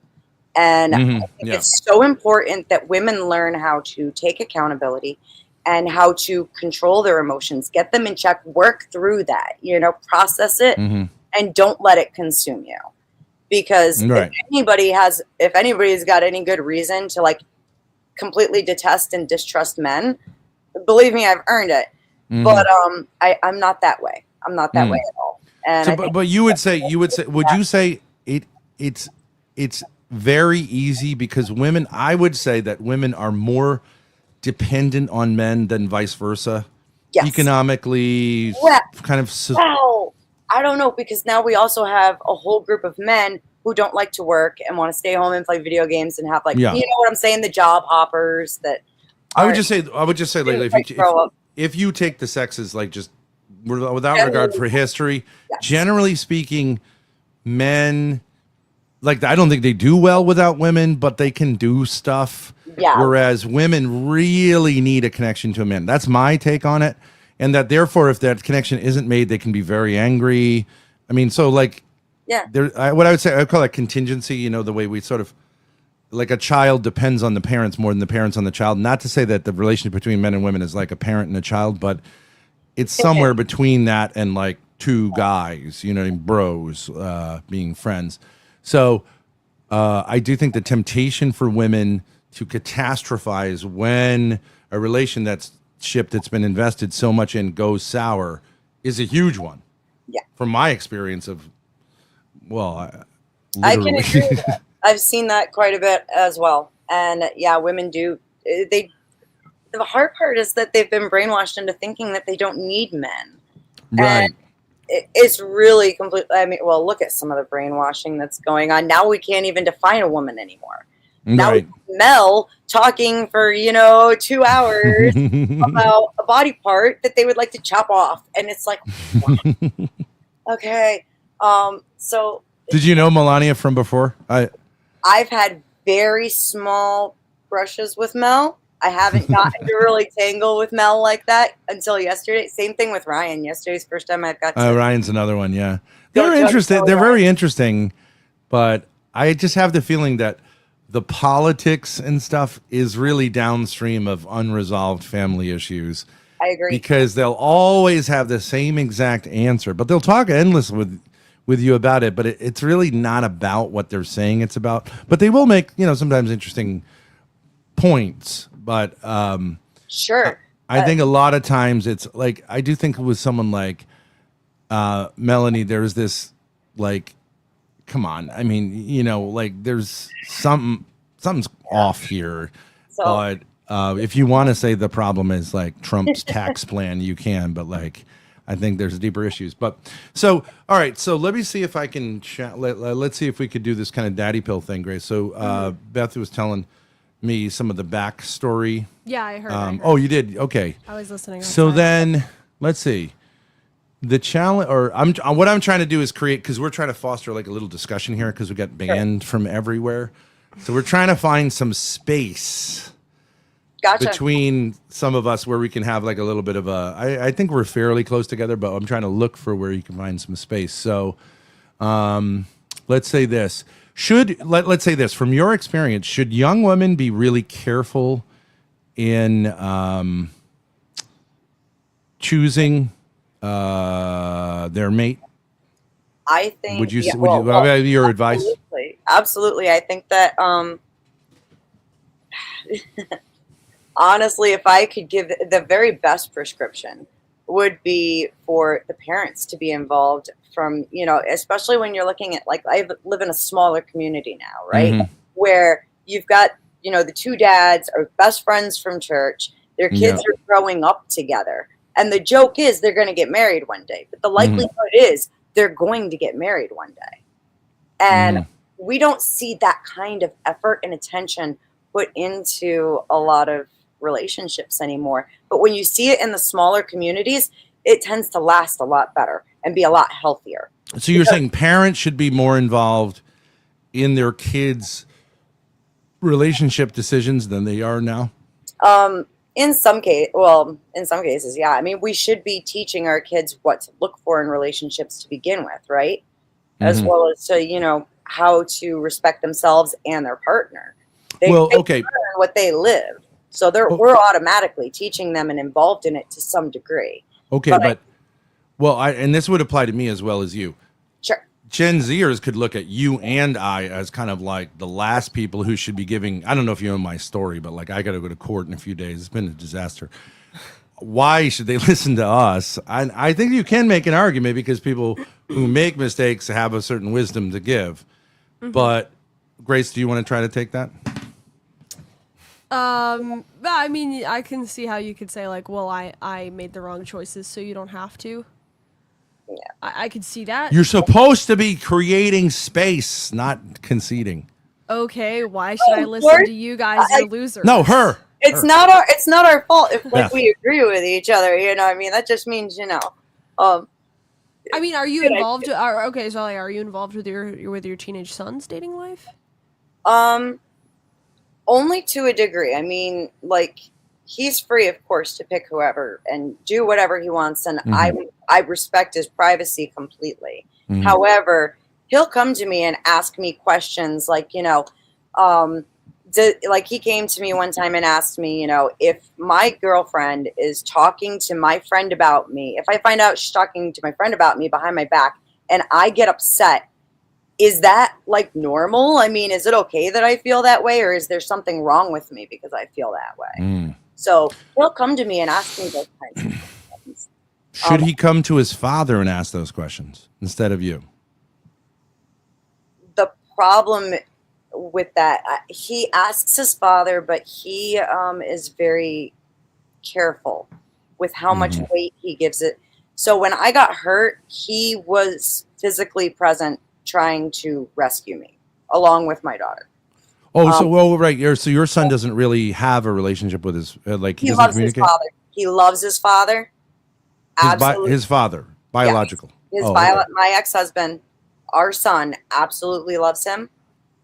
And I think it's so important that women learn how to take accountability and how to control their emotions, get them in check, work through that, you know, process it, and don't let it consume you. Because if anybody's got any good reason to like completely detest and distrust men, believe me, I've earned it. But I'm not that way. I'm not that way at all. And so, but you would say, would you say it's very easy because women? I would say that women are more dependent on men than vice versa. Yes. Economically, kind of. Wow. I don't know, because now we also have a whole group of men who don't like to work and want to stay home and play video games and have like, you know what I'm saying? The job hoppers that. I would just say like if you take the sexes, like just without regard for history, generally speaking, men, like, I don't think they do well without women, but they can do stuff. Yeah. Whereas women really need a connection to a man. That's my take on it. And that therefore, if that connection isn't made, they can be very angry. I mean, so like, what I would say, I call that contingency, you know, the way we sort of, like a child depends on the parents more than the parents on the child. Not to say that the relationship between men and women is like a parent and a child, but it's somewhere between that and like two guys, you know, bros being friends. So I do think the temptation for women to catastrophize when a relationship that's been invested so much in goes sour is a huge one. Yeah. From my experience of, I can agree with that. I've seen that quite a bit as well. And women do. The hard part is that they've been brainwashed into thinking that they don't need men. Right. And it's really completely, I mean, well, look at some of the brainwashing that's going on. Now we can't even define a woman anymore. Now Mel talking for, 2 hours about a body part that they would like to chop off. And it's like, okay. So did you know Melania from before? I've had very small brushes with Mel. I haven't gotten to really tangle with Mel like that until yesterday. Same thing with Ryan. Yesterday's first time I've got to. Ryan's another one, yeah. They're interesting. They're very interesting, but I just have the feeling that the politics and stuff is really downstream of unresolved family issues. I agree. Because they'll always have the same exact answer, but they'll talk endless with you about it, but it's really not about what they're saying it's about. But they will make, sometimes interesting points. But sure. I think a lot of times it's like, I do think with someone like Melanie, there's this like, come on. I mean, you know, like there's something's off here. So But if you want to say the problem is like Trump's tax plan, you can. But like, I think there's deeper issues. But so, all right. So let me see if I can chat. Let's see if we could do this kind of daddy pill thing, Grace. So Beth was telling me some of the backstory. Yeah, I heard. Oh, you did? Okay. I was listening. So outside. then, let's see. The challenge, or what I'm trying to do is create, because we're trying to foster like a little discussion here, because we got banned from everywhere. So we're trying to find some space gotcha. between some of us where we can have like a little bit of a. I think we're fairly close together, but I'm trying to look for where you can find some space. So, let's say this. Let's say this from your experience, should young women be really careful in choosing their mate? I think. Would you? Yeah, Your advice? Absolutely. I think that honestly, if I could give the very best prescription, would be for the parents to be involved. From, you know, especially when you're looking at, like, I live in a smaller community now, right? Mhm. Where you've got, you know, the two dads are best friends from church. Their kids are growing up together. And the joke is they're going to get married one day. But the likelihood is they're going to get married one day. And we don't see that kind of effort and attention put into a lot of relationships anymore. But when you see it in the smaller communities, it tends to last a lot better and be a lot healthier. So you're saying parents should be more involved in their kids' relationship decisions than they are now? In some cases, yeah. I mean, we should be teaching our kids what to look for in relationships to begin with, right? As well as to, you know, how to respect themselves and their partner. They learn what they live. So we're automatically teaching them and involved in it to some degree. Okay, and this would apply to me as well as you. Sure. Gen Zers could look at you and I as kind of like the last people who should be giving. I don't know if you know my story, but like I got to go to court in a few days. It's been a disaster. Why should they listen to us? I think you can make an argument because people who make mistakes have a certain wisdom to give. But Grace, do you want to try to take that? I mean, I can see how you could say like, well, I made the wrong choices, so you don't have to. Yeah. I could see that. You're supposed to be creating space, not conceding. Okay, why should I listen to you guys? You're losers. No, her. It's not our fault if like we agree with each other. You know, I mean, that just means, you know. I mean, are you involved? Are you involved with your teenage son's dating life? Only to a degree. I mean, like, he's free, of course, to pick whoever and do whatever he wants, and I respect his privacy completely. However, he'll come to me and ask me questions like, you know, like he came to me one time and asked me, you know, if my girlfriend is talking to my friend about me, if I find out she's talking to my friend about me behind my back and I get upset, is that like normal? I mean, is it okay that I feel that way, or is there something wrong with me because I feel that way? So he'll come to me and ask me those kinds of questions. Should he come to his father and ask those questions instead of you? The problem with that, he asks his father, but he is very careful with how much weight he gives it. So when I got hurt, he was physically present trying to rescue me along with my daughter. Right. So your son doesn't really have a relationship with his he doesn't loves communicate. His father. He loves his father. Absolutely. His father, biological. Yeah. My ex-husband, our son, absolutely loves him.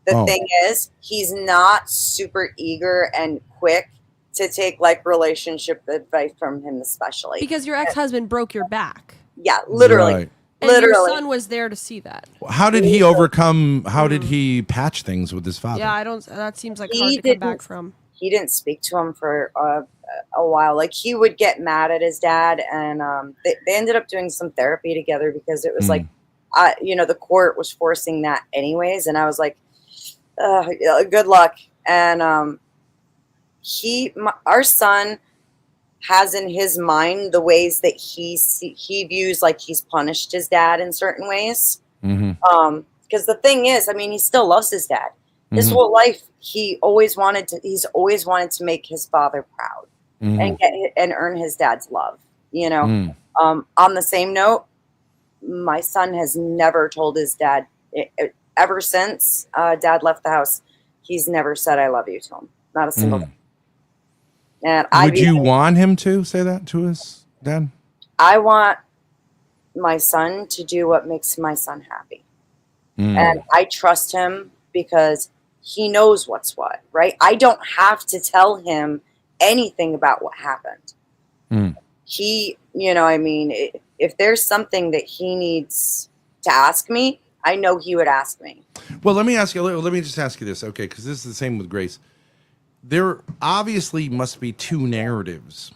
The thing is, he's not super eager and quick to take like relationship advice from him, especially because your ex-husband broke your back. Yeah, literally. Right. And your son was there to see that. How did he overcome? How did he patch things with his father? Yeah, that seems like hard to come back from. He didn't speak to him for a while. Like, he would get mad at his dad, and they ended up doing some therapy together because it was like, you know, the court was forcing that anyways. And I was like, good luck. And our son, has in his mind the ways that he views like he's punished his dad in certain ways. Because the thing is, I mean, he still loves his dad. His whole life, he's always wanted to make his father proud and earn his dad's love. You know. On the same note, my son has never told his dad ever since dad left the house. He's never said "I love you" to him. Not a single time. And would you want him to say that to his dad? I want my son to do what makes my son happy. And I trust him because he knows what's what, right? I don't have to tell him anything about what happened. He, you know, I mean, if there's something that he needs to ask me, I know he would ask me. Well, let me just ask you this, okay? Because this is the same with Grace. There obviously must be two narratives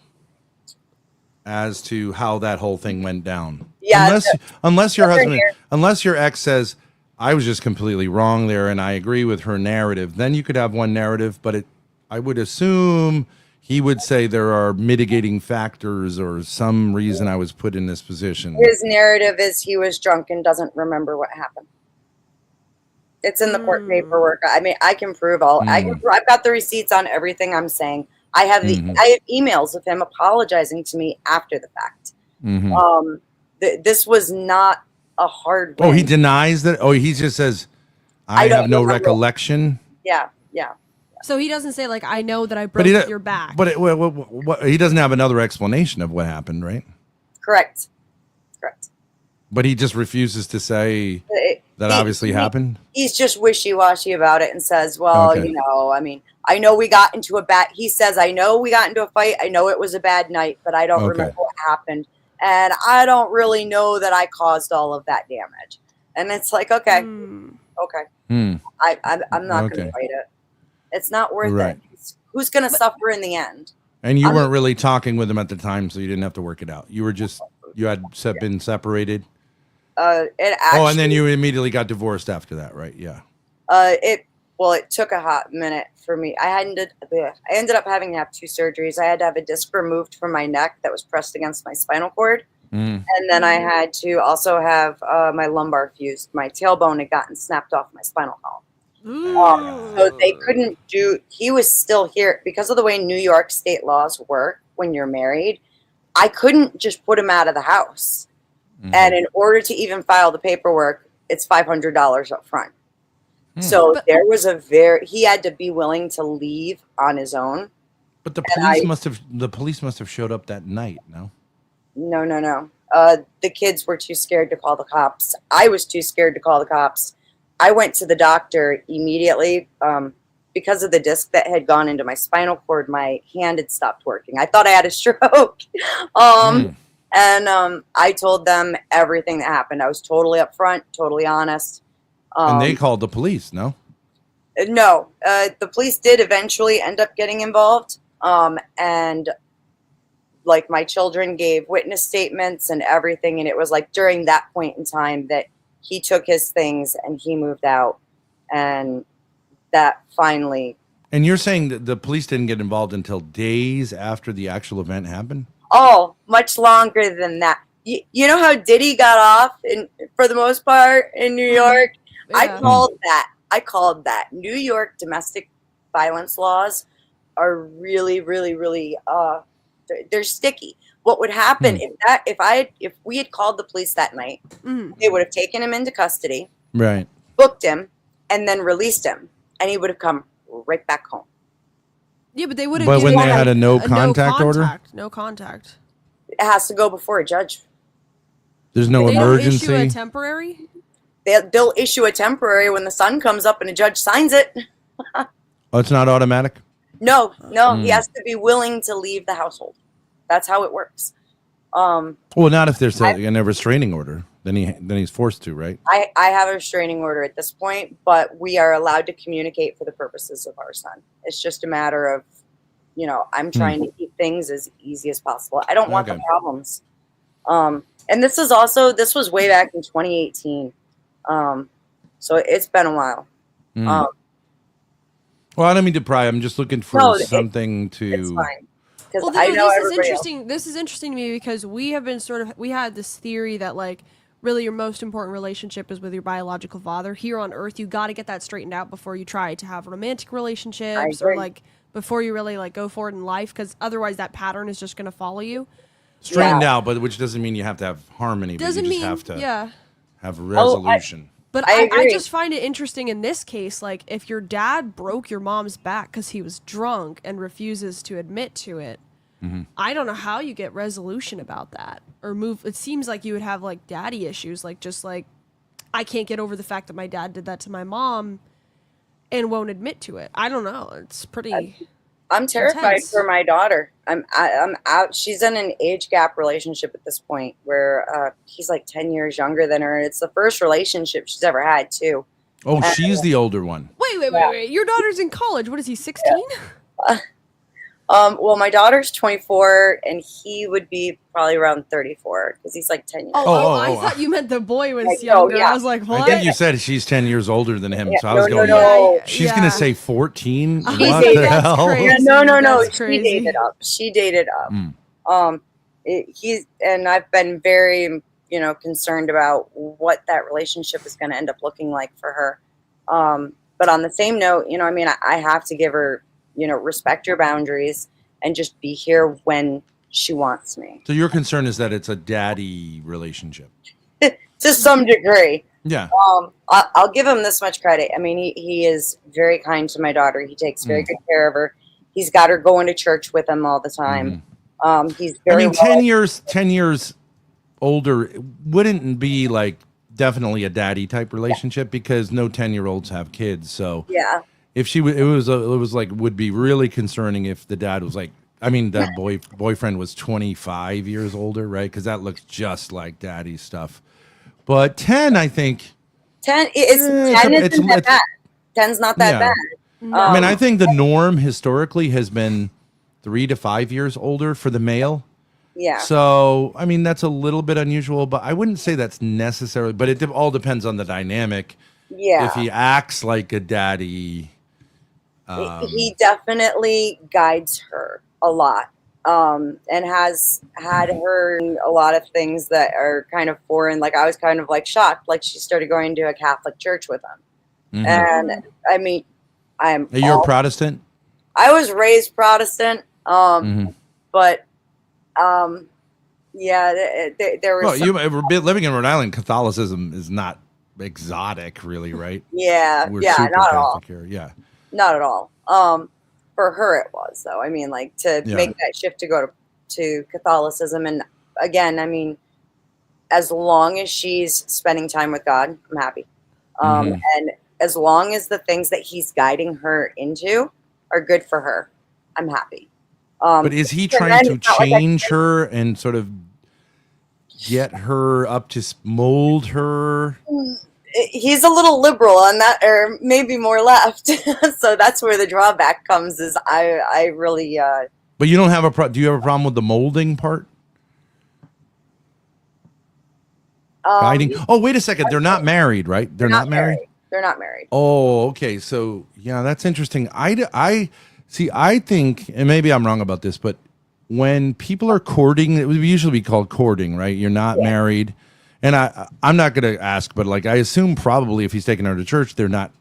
as to how that whole thing went down. Yeah. Unless your ex says, I was just completely wrong there and I agree with her narrative, then you could have one narrative, but I would assume he would say there are mitigating factors or some reason I was put in this position. His narrative is he was drunk and doesn't remember what happened. It's in the court paperwork. I mean, I can prove I've got the receipts on everything I'm saying. I have I have emails of him apologizing to me after the fact. This was not a hard win. Oh, he denies that? Oh, he just says, I have no recollection? Yeah. So he doesn't say, like, I know that I broke your back. But he doesn't have another explanation of what happened, right? Correct. But he just refuses to say that obviously happened? He's just wishy-washy about it and says, well, you know, I mean, I know we got into he says, I know we got into a fight. I know it was a bad night, but I don't remember what happened. And I don't really know that I caused all of that damage. And it's like, okay. I'm not going to fight it. It's not worth it. Who's going to suffer in the end? And you weren't really talking with him at the time, so you didn't have to work it out. You had been separated. And then you immediately got divorced after that, right? Yeah. It took a hot minute for me. I ended up having to have 2 surgeries. I had to have a disc removed from my neck that was pressed against my spinal cord. And then I had to also have my lumbar fused. My tailbone had gotten snapped off my spinal column. So they couldn't he was still here because of the way New York state laws work when you're married. I couldn't just put him out of the house. And in order to even file the paperwork, it's $500 up front. So there was he had to be willing to leave on his own. But the police must have showed up that night, no? No. The kids were too scared to call the cops. I was too scared to call the cops. I went to the doctor immediately because of the disc that had gone into my spinal cord. My hand had stopped working. I thought I had a stroke. And I told them everything that happened. I was totally upfront, totally honest. And they called the police, no? No. The police did eventually end up getting involved. And like my children gave witness statements and everything. And it was like during that point in time that he took his things and he moved out. And that finally. And you're saying that the police didn't get involved until days after the actual event happened? Oh, much longer than that. You know how Diddy got off for the most part in New York? Yeah. I called that. New York domestic violence laws are really, really, really they're sticky. What would happen if we had called the police that night, they would have taken him into custody, right, booked him, and then released him, and he would have come right back home. Yeah, but they would have. But when they had a no contact order, no contact. It has to go before a judge. There's no emergency. Don't issue a temporary. They'll issue a temporary when the sun comes up and a judge signs it. Oh, it's not automatic? No. He has to be willing to leave the household. That's how it works. Well, not if there's a restraining order. Then he's forced to, right? I have a restraining order at this point, but we are allowed to communicate for the purposes of our son. It's just a matter of, I'm trying to keep things as easy as possible. I don't want the problems. And this was way back in 2018. So it's been a while. Well, I don't mean to pry. I'm just looking for something to. It's fine. because Well, I know this is everybody else. interesting. This is interesting to me because we have been we had this theory that like really your most important relationship is with your biological father. Here on Earth, you got to get that straightened out before you try to have romantic relationships or agree. like before you really like go forward in life, because otherwise that pattern is just going to follow you. Straightened out, but which doesn't mean you have to have harmony. Doesn't but you mean just have to yeah. have resolution. But I I agree. just find it interesting in this case, like if your dad broke your mom's back because he was drunk and refuses to admit to it, I don't know how you get resolution about that or move. It seems like you would have like daddy issues, like just like I can't get over the fact that my dad did that to my mom and won't admit to it. I don't know. It's pretty. I'm terrified intense. for my daughter. I'm out. She's in an age gap relationship at this point where he's like 10 years younger than her. It's the first relationship she's ever had too. Oh, she's the older one. Wait. Your daughter's in college. What is he, 16? Well, my daughter's 24 and he would be probably around 34 because he's like 10 years. I thought you meant the boy was Like, younger. no, yeah. I was like, what? I think you said she's 10 years older than him. Yeah, So I was no, going, no. she's Yeah. going to say 14? He What dated- the that's hell? crazy. Yeah, no. That's She crazy. dated up. She dated up. He's and I've been very, concerned about what that relationship is going to end up looking like for her. But on the same note, I have to give her, respect your boundaries and just be here when she wants me So your concern is that it's a daddy relationship? to some degree. Yeah. I'll give him this much credit. I mean, he is very kind to my daughter. He takes very good care of her. He's got her going to church with him all the time. He's very 10 years older wouldn't be like definitely a daddy type relationship because no 10-year-olds have kids. So yeah. if she it was like would be really concerning if the dad was like, I mean, that boyfriend was 25 years older, right? Because that looks just like daddy stuff. But 10, I think. 10 isn't that bad. 10's not that Yeah. bad. I mean, I think the norm historically has been 3 to 5 years older for the male. Yeah. So, I mean, that's a little bit unusual, but I wouldn't say that's necessarily, but it all depends on the dynamic. Yeah. If he acts like a daddy. He definitely guides her a lot. And has had her in a lot of things that are kind of foreign. Like I was kind of like shocked. Like she started going to a Catholic church with him. Mhm. And I mean, You're a Protestant? I was raised Protestant. But yeah, there was Well, living in Rhode Island, Catholicism is not exotic, really, right? yeah, We're yeah, super not at all. Catholic here. Yeah. Not at all. For her it was though. I mean, like to make that shift to go to Catholicism, and again, I mean, as long as she's spending time with God, I'm happy. And as long as the things that he's guiding her into are good for her, I'm happy. But is he trying to change her and sort of get her up to mold her? He's a little liberal on that, or maybe more left. So that's where the drawback comes. Is I really. But you don't have do you have a problem with the molding part? Guiding. Oh, wait a second. They're not married, right? They're not married. They're not married. Oh, okay. So yeah, that's interesting. I see. I think, and maybe I'm wrong about this, but when people are courting, it would usually be called courting, right? You're not married. And I'm not going to ask, but like I assume probably if he's taking her to church, they're not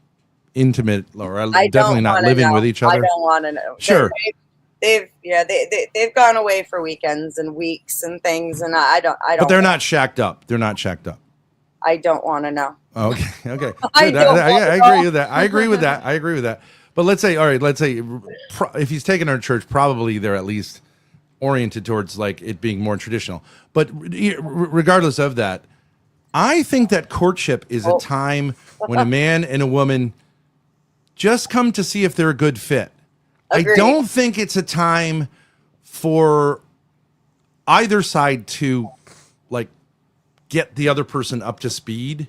intimate or definitely not living with each other. I don't want to know. Sure. They've gone away for weekends and weeks and things, and I don't. But they're not shacked up. They're not shacked up. I don't want to know. Okay. Okay. I Good. don't I agree with that. I agree with that. I agree with that. But let's say if he's taking her to church, probably they're at least oriented towards like it being more traditional. But regardless of that, I think that courtship is a time when a man and a woman just come to see if they're a good fit. Agreed. I don't think it's a time for either side to like get the other person up to speed.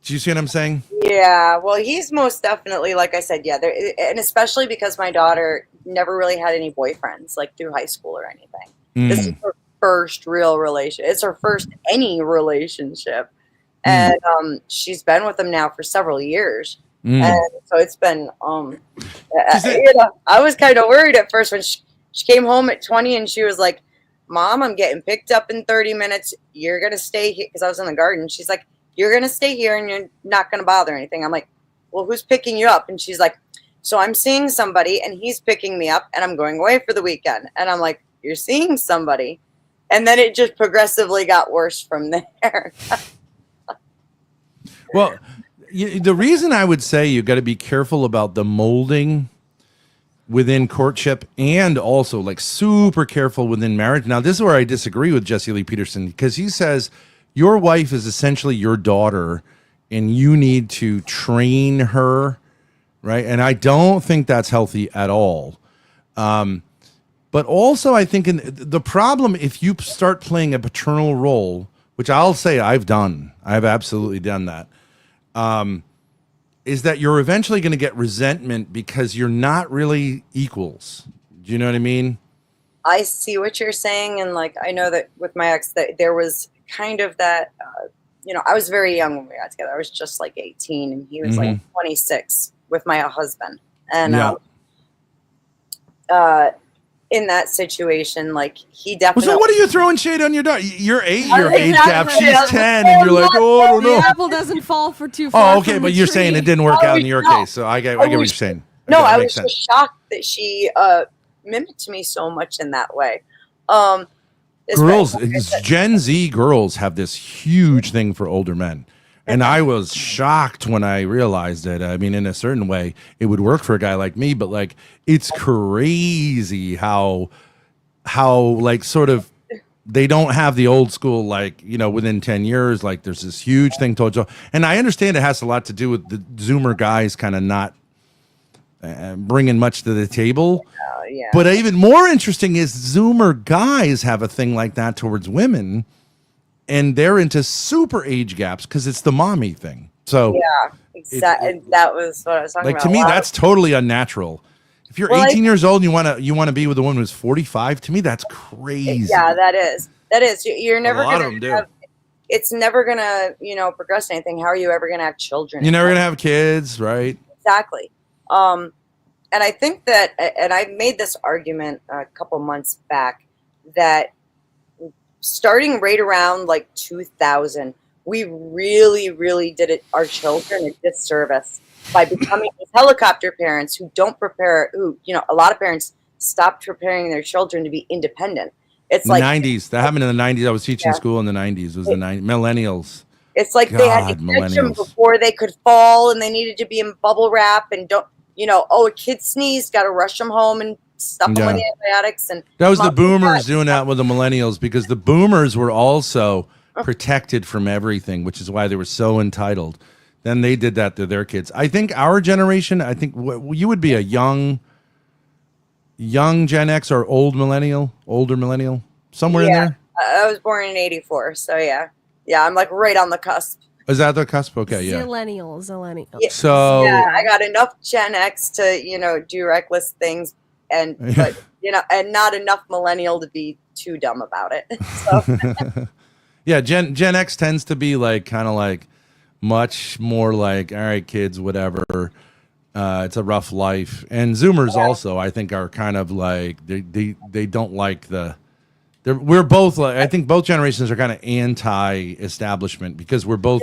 Do you see what I'm saying? Yeah, well, he's most definitely, like I said, yeah, and especially because my daughter never really had any boyfriends, like through high school or anything. This is her first real relationship. It's her first any relationship, and she's been with him now for several years, and so it's been. I was kind of worried at first when She came home at 20 and she was like, Mom, I'm getting picked up in 30 minutes. You're going to stay here. Because I was in the garden. She's like, you're going to stay here and you're not going to bother anything. I'm like, well, who's picking you up? And she's like, so I'm seeing somebody and he's picking me up and I'm going away for the weekend. And I'm like, you're seeing somebody. And then it just progressively got worse from there. Well, the reason I would say you got to be careful about the molding within courtship and also like super careful within marriage. Now, this is where I disagree with Jesse Lee Peterson because he says your wife is essentially your daughter and you need to train her, right? And I don't think that's healthy at all. But also, I think the problem, if you start playing a paternal role, which I'll say I've absolutely done that, is that you're eventually going to get resentment because you're not really equals. Do you know what I mean? I see what you're saying. And like, I know that with my ex, that there was kind of that, I was very young when we got together. I was just like 18 and he was like 26 with my husband. And in that situation, like he definitely. So what are you throwing shade on your daughter? You're 8, your age gap. She's 10, and you're like, oh, I don't know. The apple doesn't fall for too far. Oh, okay, but you're saying it didn't work out in your case, so I get what you're saying. No, I was just shocked that she mimicked me so much in that way. Girls, Gen Z girls have this huge thing for older men. And I was shocked when I realized it. I mean, in a certain way, it would work for a guy like me, but like, it's crazy how like sort of they don't have the old school, like, within 10 years, like there's this huge thing towards. And I understand it has a lot to do with the Zoomer guys kind of not bringing much to the table. Yeah. But even more interesting is Zoomer guys have a thing like that towards women. And they're into super age gaps because it's the mommy thing. So yeah, exactly. That was what I was talking about. Like to me, that's totally unnatural. If you're 18 years old and you want to be with a woman who's 45, to me that's crazy. Yeah, that is. You're never a lot of them do. It's never gonna progress to anything. How are you ever gonna have children? You're never gonna have kids, right? Exactly. And I think that, and I made this argument a couple months back that. Starting right around like 2000, we really, really did our children a disservice by becoming these helicopter parents who don't prepare, a lot of parents stopped preparing their children to be independent. It's like 90s. That happened in the 90s. I was teaching school in the 90s. It was the millennials. It's like they had to catch them before they could fall and they needed to be in bubble wrap and a kid sneezed, got to rush them home and stuff them with antibiotics. And that was the boomers doing that with the millennials because the boomers were also protected from everything, which is why they were so entitled. Then they did that to their kids. I think our generation, you would be a young Gen X or older millennial, somewhere in there. I was born in 84. So yeah, I'm like right on the cusp. Is that the cusp? Okay, yeah. Zillennial. Yeah, so I got enough Gen X to do reckless things. But and not enough millennial to be too dumb about it. So. Yeah, Gen X tends to be like kind of like much more like, all right, kids, whatever. It's a rough life. And Zoomers also, I think, are kind of like they don't like we're both like, I think both generations are kind of anti-establishment because we're both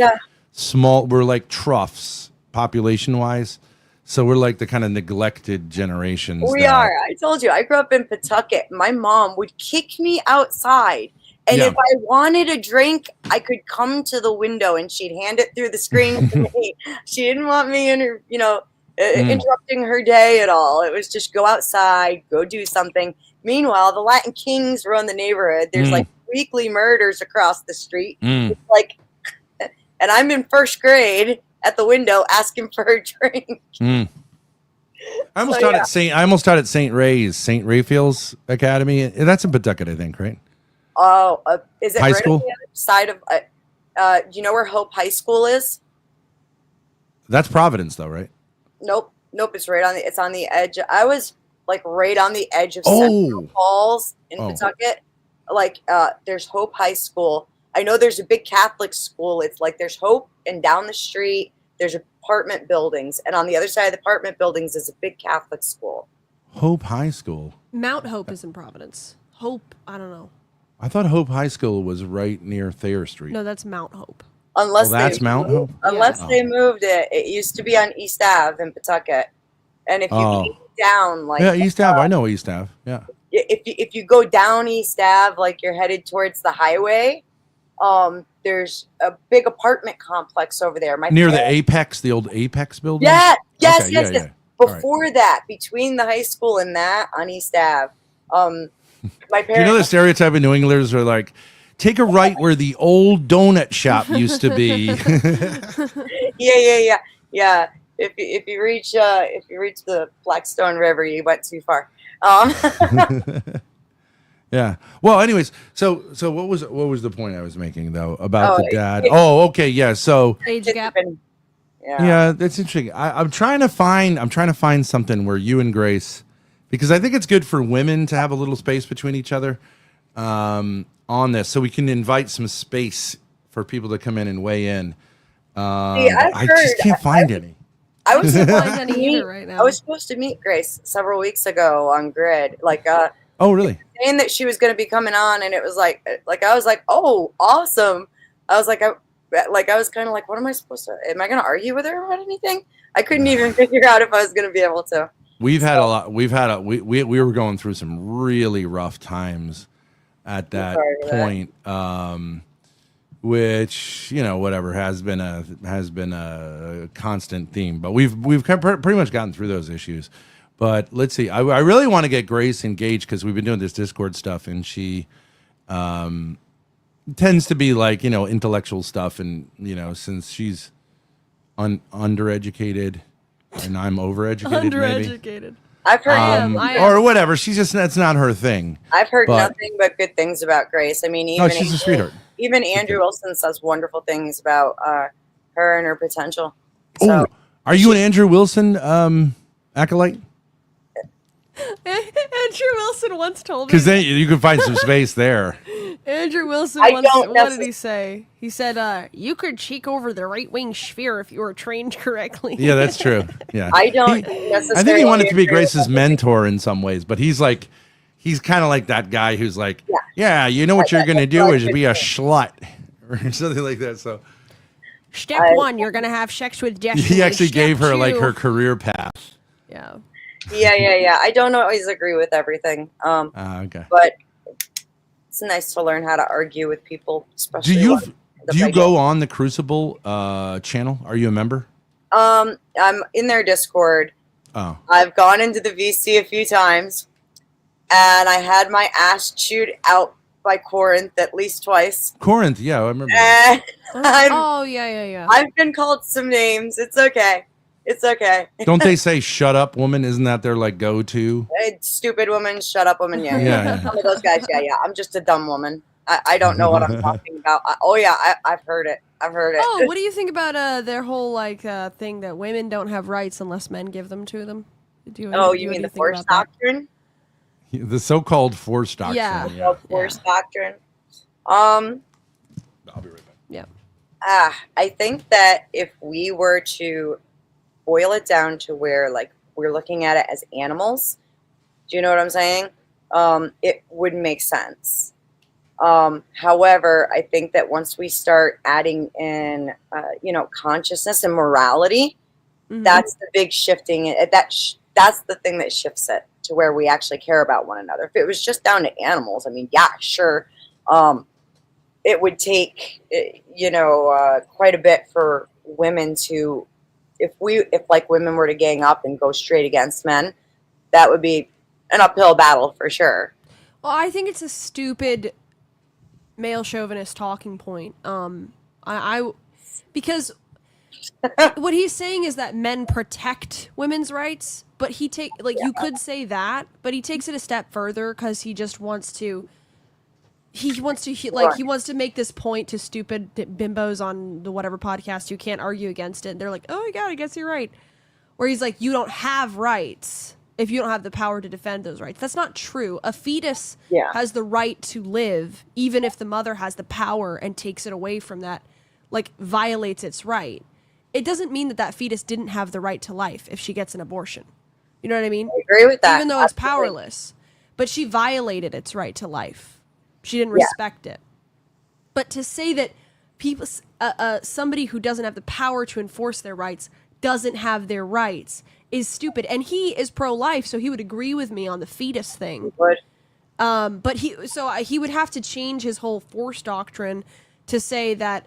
small. We're like troughs population wise. So we're like the kind of neglected generations. We are. I told you, I grew up in Pawtucket. My mom would kick me outside. And if I wanted a drink, I could come to the window and she'd hand it through the screen to me. She didn't want me interrupting her day at all. It was just go outside, go do something. Meanwhile, the Latin Kings run the neighborhood. There's like weekly murders across the street. It's like, and I'm in first grade at the window asking for a drink. I almost taught at St. Raphael's Academy. That's in Pawtucket, I think, right? Oh, is it high right school? On the other side of? Do you know where Hope High School is? That's Providence, though, right? Nope. It's right on the. It's on the edge. I was like right on the edge of Central Falls in Pawtucket. Like, there's Hope High School. I know there's a big Catholic school. It's like there's Hope, and down the street there's apartment buildings, and on the other side of the apartment buildings is a big Catholic school. Hope High School. Mount Hope is in Providence. Hope, I don't know. I thought Hope High School was right near Thayer Street. No, that's Mount Hope. Unless that's Mount Hope? Unless Yeah. they moved it. It used to be on East Ave in Pawtucket. And if you came down, like yeah, East Ave. I know East Ave. Yeah. if you go down East Ave, like you're headed towards the highway, there's a big apartment complex over there. Near the Apex, the old Apex building? Yeah, yes, Okay, yes, yeah, yes. yeah. Before that, between the high school and that on East Ave, my parents. Do you know the stereotype of New Englanders are like, take a right where the old donut shop used to be. Yeah. If you reach the Blackstone River, you went too far. Yeah. Well, anyways, so what was the point I was making though about the dad? it- Oh, okay, yeah. So Age gap. yeah, that's interesting. I'm trying to find something where you and Grace, because I think it's good for women to have a little space between each other on this, so we can invite some space for people to come in and weigh in. I just can't find any. I was Can't supposed find to any meet- either right now. I was supposed to meet Grace several weeks ago on Grid, Oh, really? saying that she was going to be coming on, and it was like I was like, oh, awesome. I was like, I was kind of like, what am I supposed to? Am I going to argue with her about anything? I couldn't even figure out if I was going to be able to. We were going through some really rough times at that Sorry for that. point, which, you know, whatever has been a constant theme, but we've pretty much gotten through those issues. But let's see, I really want to get Grace engaged, because we've been doing this Discord stuff, and she tends to be like, you know, intellectual stuff, and, you know, since she's undereducated and I'm overeducated, maybe. Undereducated. I've heard I am. Or whatever. She's just, that's not her thing. I've heard but- nothing but good things about Grace. I mean, No, even she's a sweetheart. even Andrew Wilson says wonderful things about her and her potential. So Oh, are you an Andrew Wilson acolyte? Andrew Wilson once told me. Because then you can find some space there. Andrew Wilson I once, don't what did necess- he say? He said, you could cheek over the right-wing sphere if you were trained correctly. Yeah, that's true. Yeah, I don't He- necessarily. I think he wanted to be agree with Grace's mentor in some ways, but he's kind of like that guy who's like, yeah, you know what you're gonna do is be a slut or something like that. So Step one, you're going to have sex with destiny. he actually Step gave her like two- her career path. Yeah. Yeah. I don't always agree with everything. Okay. But it's nice to learn how to argue with people, especially. Do you when the do you fight- go on the Crucible channel? Are you a member? I'm in their Discord. Oh, I've gone into the VC a few times, and I had my ass chewed out by Corinth at least twice. Corinth. Yeah, I remember. And Oh, yeah. I've been called some names. It's okay. It's okay. Don't they say "shut up, woman"? Isn't that their like go-to? Stupid woman, shut up, woman. Yeah. Yeah. Some of those guys. Yeah. I'm just a dumb woman. I don't know what I'm talking about. I've heard it. I've heard it. Oh, what do you think about their whole thing that women don't have rights unless men give them to them? You what mean do the think force about that? doctrine? The so-called force doctrine. Yeah. The force doctrine. I'll be right back. Yeah. I think that if we were to boil it down to where like we're looking at it as animals, do you know what I'm saying? It would make sense. However, I think that once we start adding in, consciousness and morality, Mhm. that's the big shifting. That's the thing that shifts it to where we actually care about one another. If it was just down to animals, I mean, yeah, sure. It would take, quite a bit for women to, if women were to gang up and go straight against men, that would be an uphill battle for sure. Well, I think it's a stupid male chauvinist talking point. Because what he's saying is that men protect women's rights, but you could say that, but he takes it a step further because he just wants to. He wants to make this point to stupid bimbos on the whatever podcast who can't argue against it. And they're like, "Oh my god, I guess you're right." Where he's like, "You don't have rights if you don't have the power to defend those rights." That's not true. A fetus has the right to live, even if the mother has the power and takes it away from that, violates its right. It doesn't mean that fetus didn't have the right to life if she gets an abortion. You know what I mean? I agree with that. Even though it's Absolutely. powerless. But she violated its right to life. She didn't Yeah. respect it. But to say that people, somebody who doesn't have the power to enforce their rights doesn't have their rights is stupid. And he is pro-life, so he would agree with me on the fetus thing. But But he would have to change his whole force doctrine to say that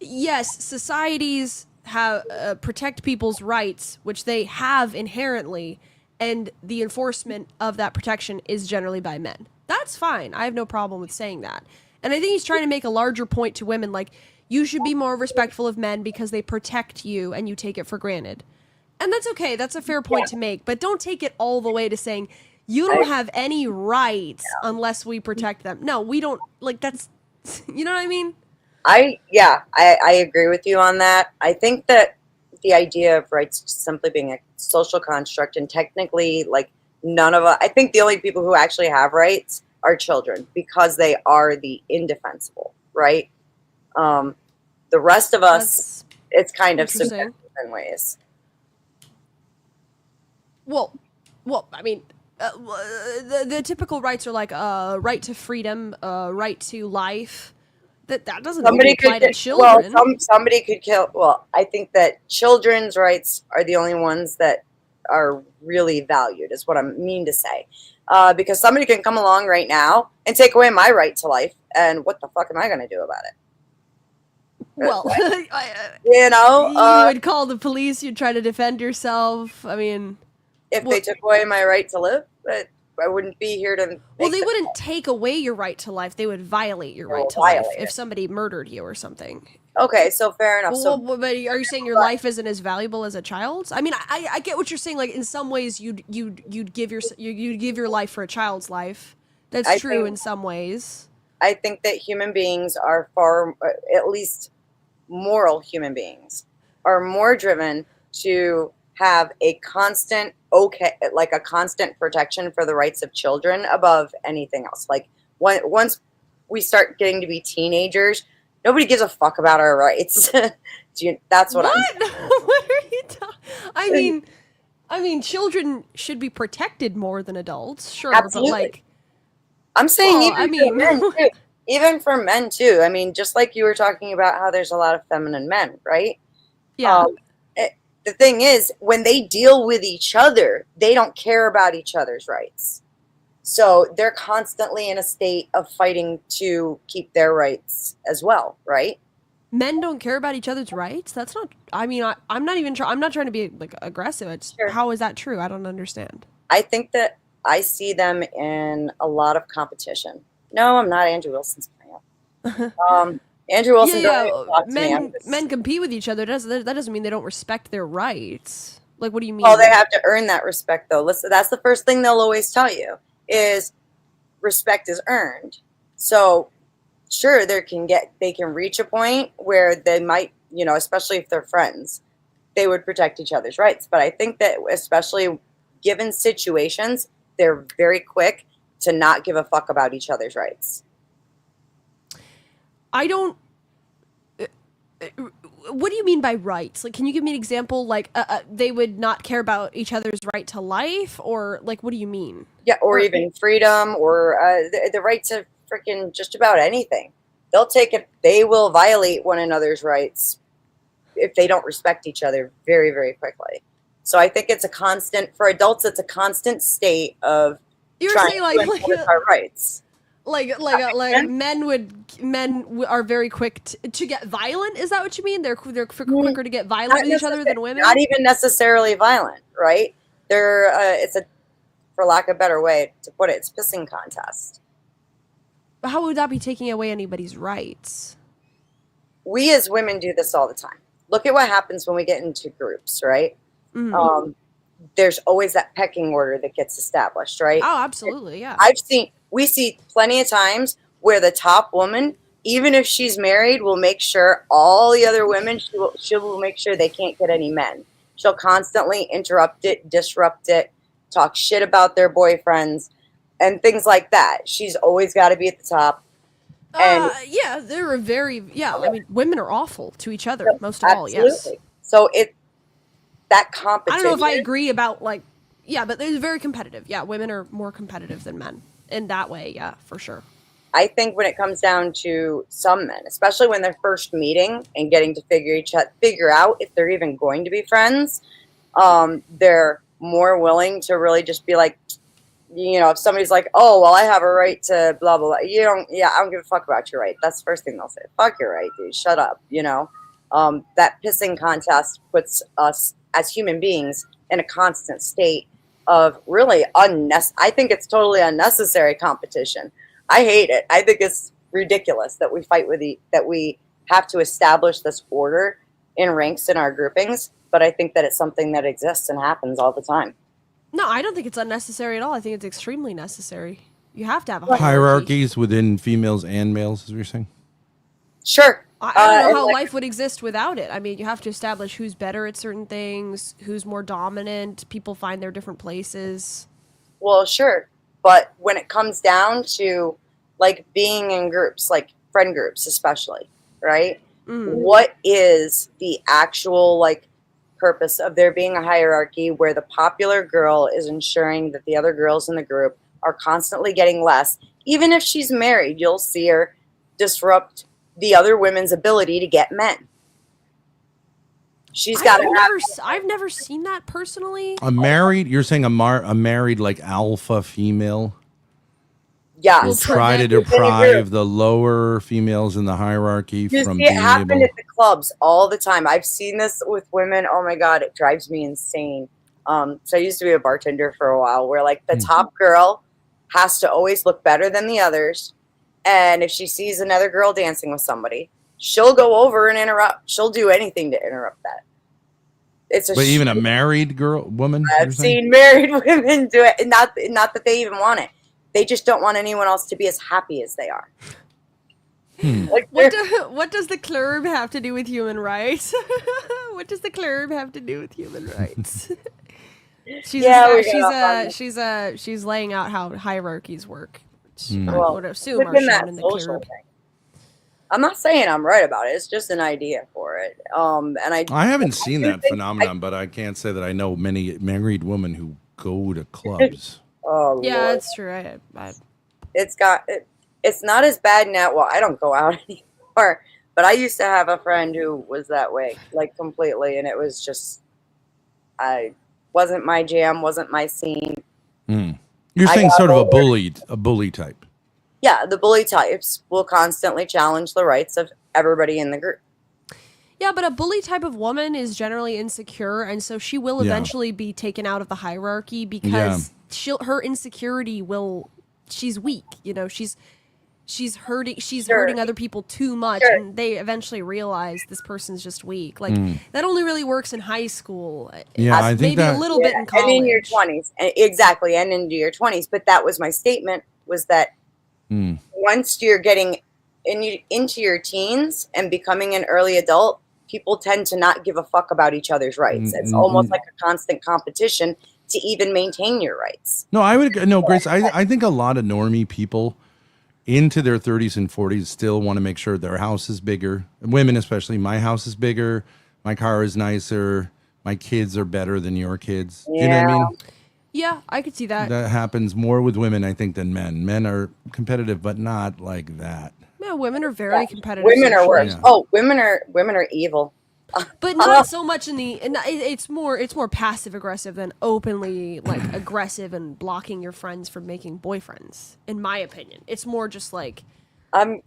yes, societies have protect people's rights, which they have inherently, and the enforcement of that protection is generally by men. That's fine. I have no problem with saying that. And I think he's trying to make a larger point to women, like, you should be more respectful of men because they protect you and you take it for granted. And that's okay. That's a fair point to make. But don't take it all the way to saying, you don't have any rights unless we protect them. No, we don't. Like, that's, you know what I mean? I agree with you on that. I think that the idea of rights simply being a social construct, and technically, like, none of us, I think the only people who actually have rights are children because they are the indefensible, right? The rest of us, it's kind of interesting. subjective in ways. Well, I mean, the typical rights are like right to freedom, right to life. That doesn't Somebody only apply could to children. somebody could kill. Well, I think that children's rights are the only ones that are really valued, is what I mean to say. Because somebody can come along right now and take away my right to life, and what the fuck am I going to do about it? Well, You know, you would call the police. You'd try to defend yourself. I mean, if they took away my right to live, but I wouldn't be here to. well, they wouldn't take away your right to life. They would violate your right to violate life it. if somebody murdered you or something. Okay, so fair enough. So Well, but are you saying your life isn't as valuable as a child's? I mean, I get what you're saying. Like, in some ways, you'd give your life for a child's life. That's I true think- in some ways. I think that human beings are at least moral human beings, are more driven to have a constant constant protection for the rights of children above anything else. Like, once we start getting to be teenagers, nobody gives a fuck about our rights. That's what I'm. What are you talking? I mean, children should be protected more than adults, sure. Absolutely. But like, I'm saying well, even I mean- for men too. Even for men too. I mean, just like you were talking about how there's a lot of feminine men, right? yeah. The thing is, when they deal with each other, they don't care about each other's rights. So they're constantly in a state of fighting to keep their rights as well, right? Men don't care about each other's rights. That's not. I mean, I'm not even. I'm not trying to be like aggressive. It's Sure. How is that true? I don't understand. I think that I see them in a lot of competition. No, I'm not Andrew Wilson's plan. Andrew Wilson, don't even talk to me. I'm just- Men compete with each other. That doesn't mean they don't respect their rights. Like, what do you mean? Well, they have to earn that respect, though. Listen, that's the first thing they'll always tell you is respect is earned. So, sure, they can reach a point where they might, especially if they're friends, they would protect each other's rights. But I think that especially given situations, they're very quick to not give a fuck about each other's rights. I don't. What do you mean by rights? Like, can you give me an example? Like, they would not care about each other's right to life, or like, what do you mean? Yeah, or even freedom, or the right to freaking just about anything. They'll take it. They will violate one another's rights if they don't respect each other very, very quickly. So I think it's a constant for adults. It's a constant state of You're trying saying to enforce our rights. Men are very quick to get violent. Is that what you mean? They're quicker to get violent with each other than women. Not even necessarily violent, right? They're for lack of a better way to put it, it's pissing contest. How would that be taking away anybody's rights? We as women do this all the time. Look at what happens when we get into groups, right? Mm-hmm. There's always that pecking order that gets established, right? Oh, absolutely, yeah. We see plenty of times where the top woman, even if she's married, will make sure all the other women, she will make sure they can't get any men. She'll constantly interrupt it, disrupt it, talk shit about their boyfriends, and things like that. She's always got to be at the top. And yeah, they're very, I mean, women are awful to each other, most of all, yes. absolutely. So that I competition. don't know if I agree about like, yeah, but it's very competitive. Yeah, women are more competitive than men in that way. Yeah, for sure. I think when it comes down to some men, especially when they're first meeting and getting to figure out if they're even going to be friends, they're more willing to really just be like, if somebody's like, oh, well, I have a right to blah, blah, blah. I don't give a fuck about your right. That's the first thing they'll say. Fuck your right, dude. Shut up. That pissing contest puts us as human beings in a constant state of really I think it's totally unnecessary competition. I hate it. I think it's ridiculous that we fight that we have to establish this order in ranks in our groupings. But I think that it's something that exists and happens all the time. No, I don't think it's unnecessary at all. I think it's extremely necessary. You have to have a hierarchy. Hierarchies within females and males, as we were saying. Sure. I don't know how like- life would exist without it. I mean, you have to establish who's better at certain things, who's more dominant. People find their different places. Well, sure. But when it comes down to like being in groups, like friend groups especially, right? What is the actual like purpose of there being a hierarchy where the popular girl is ensuring that the other girls in the group are constantly getting less? Even if she's married, you'll see her disrupt the other women's ability to get men. She's got to I've never seen that personally. You're saying a married like alpha female yeah. will try to deprive the lower females in the hierarchy You from see it being happen able. at the clubs all the time. I've seen this with women. Oh my God, it drives me insane. So I used to be a bartender for a while where like the top girl has to always look better than the others. And if she sees another girl dancing with somebody, she'll go over and interrupt. She'll do anything to interrupt that. But even a married woman? I've seen married women do it. And not that they even want it. They just don't want anyone else to be as happy as they are. Like, What does the club have to do with human rights? What does the club have to do with human rights? She's laying out how hierarchies work. I would assume are within shown that in the social club. thing. I'm not saying I'm right about it. It's just an idea for it. And I haven't seen that phenomenon, but I can't say that I know many married women who go to clubs. Oh, Yeah, Lord. that's true. It's not as bad now. Well, I don't go out anymore, but I used to have a friend who was that way, like completely, and it was just, wasn't my jam, wasn't my scene. You're saying sort of a bully type. Yeah, the bully types will constantly challenge the rights of everybody in the group. Yeah, but a bully type of woman is generally insecure, and so she will eventually be taken out of the hierarchy because her insecurity will. She's weak, she's hurting other people too much, and they eventually realize this person's just weak. Like that only really works in high school. Yeah, I think maybe a little bit in college, and in your 20s, exactly, and into your 20s. But that was my statement: was that once you're getting into your teens and becoming an early adult, people tend to not give a fuck about each other's rights. It's almost like a constant competition to even maintain your rights. No, Grace, I think a lot of normie people into their 30s and 40s still want to make sure their house is bigger. Women especially. My house is bigger. My car is nicer. My kids are better than your kids. Yeah. You know what I mean? Yeah, I could see that. That happens more with women, I think, than men. Men are competitive, but not like that. Yeah, women are very competitive. Women are socially. worse. Yeah. Oh, women are evil. But not so much in the. It's more passive aggressive than openly like aggressive and blocking your friends from making boyfriends. In my opinion, it's more just like. I'm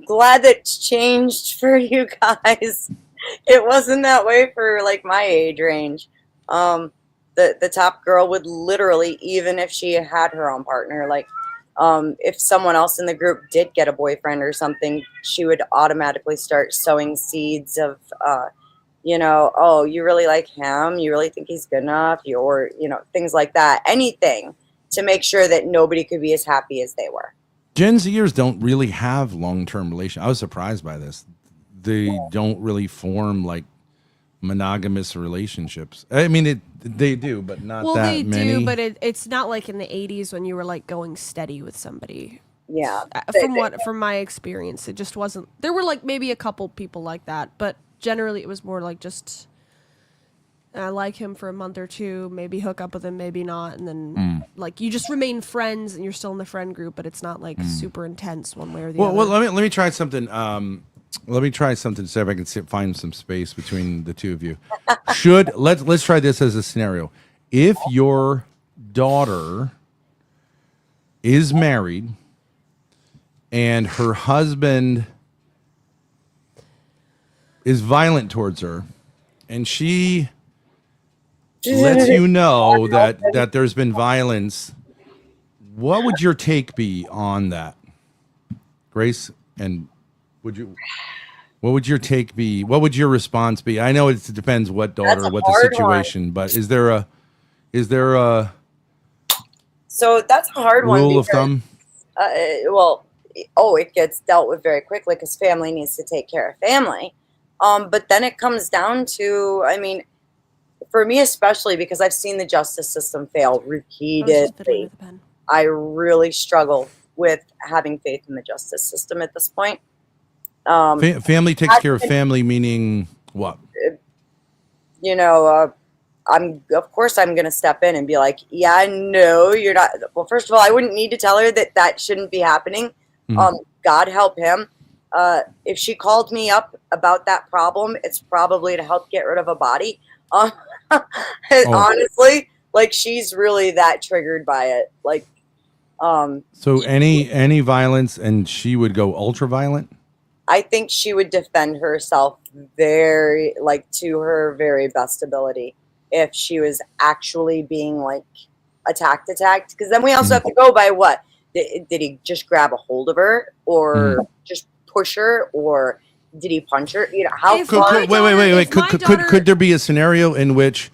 glad that it's changed for you guys. It wasn't that way for like my age range. The top girl would literally, even if she had her own partner, like if someone else in the group did get a boyfriend or something, she would automatically start sowing seeds of oh, you really like him, you really think he's good enough, or things like that. Anything to make sure that nobody could be as happy as they were. Gen Zers don't really have long-term relations. I was surprised by this. They don't really form like monogamous relationships. I mean, they do, but not Well, that they many. do, but it's not like in the 80s when you were like going steady with somebody. Yeah. From my experience, it just wasn't. There were like maybe a couple people like that, but generally it was more like just and I like him for a month or two, maybe hook up with him, maybe not, and then like you just remain friends and you're still in the friend group, but it's not like super intense one way or the other. Well, let me try something. Let me try something to see if I can find some space between the two of you. Let's try this as a scenario. If your daughter is married and her husband is violent towards her, and she lets you know that there's been violence, what would your take be on that, Grace? And what would your take be? What would your response be? I know it depends what daughter, what the situation, but is there a so that's a hard one. Rule of thumb? It gets dealt with very quickly because family needs to take care of family. But then it comes down to, I mean, for me especially, because I've seen the justice system fail repeatedly, I really struggle with having faith in the justice system at this point. Family takes care of family, meaning what? I'm going to step in and be like, yeah, no, you're not. Well, first of all, I wouldn't need to tell her that shouldn't be happening. God help him. If she called me up about that problem, it's probably to help get rid of a body. Honestly, like she's really that triggered by it. Like, so any violence, and she would go ultra violent. I think she would defend herself very, like, to her very best ability if she was actually being like attacked. Because then we also have to go by what did he just grab a hold of her, or just push her, or did he punch her? You know, how far? Wait. Could there be a scenario in which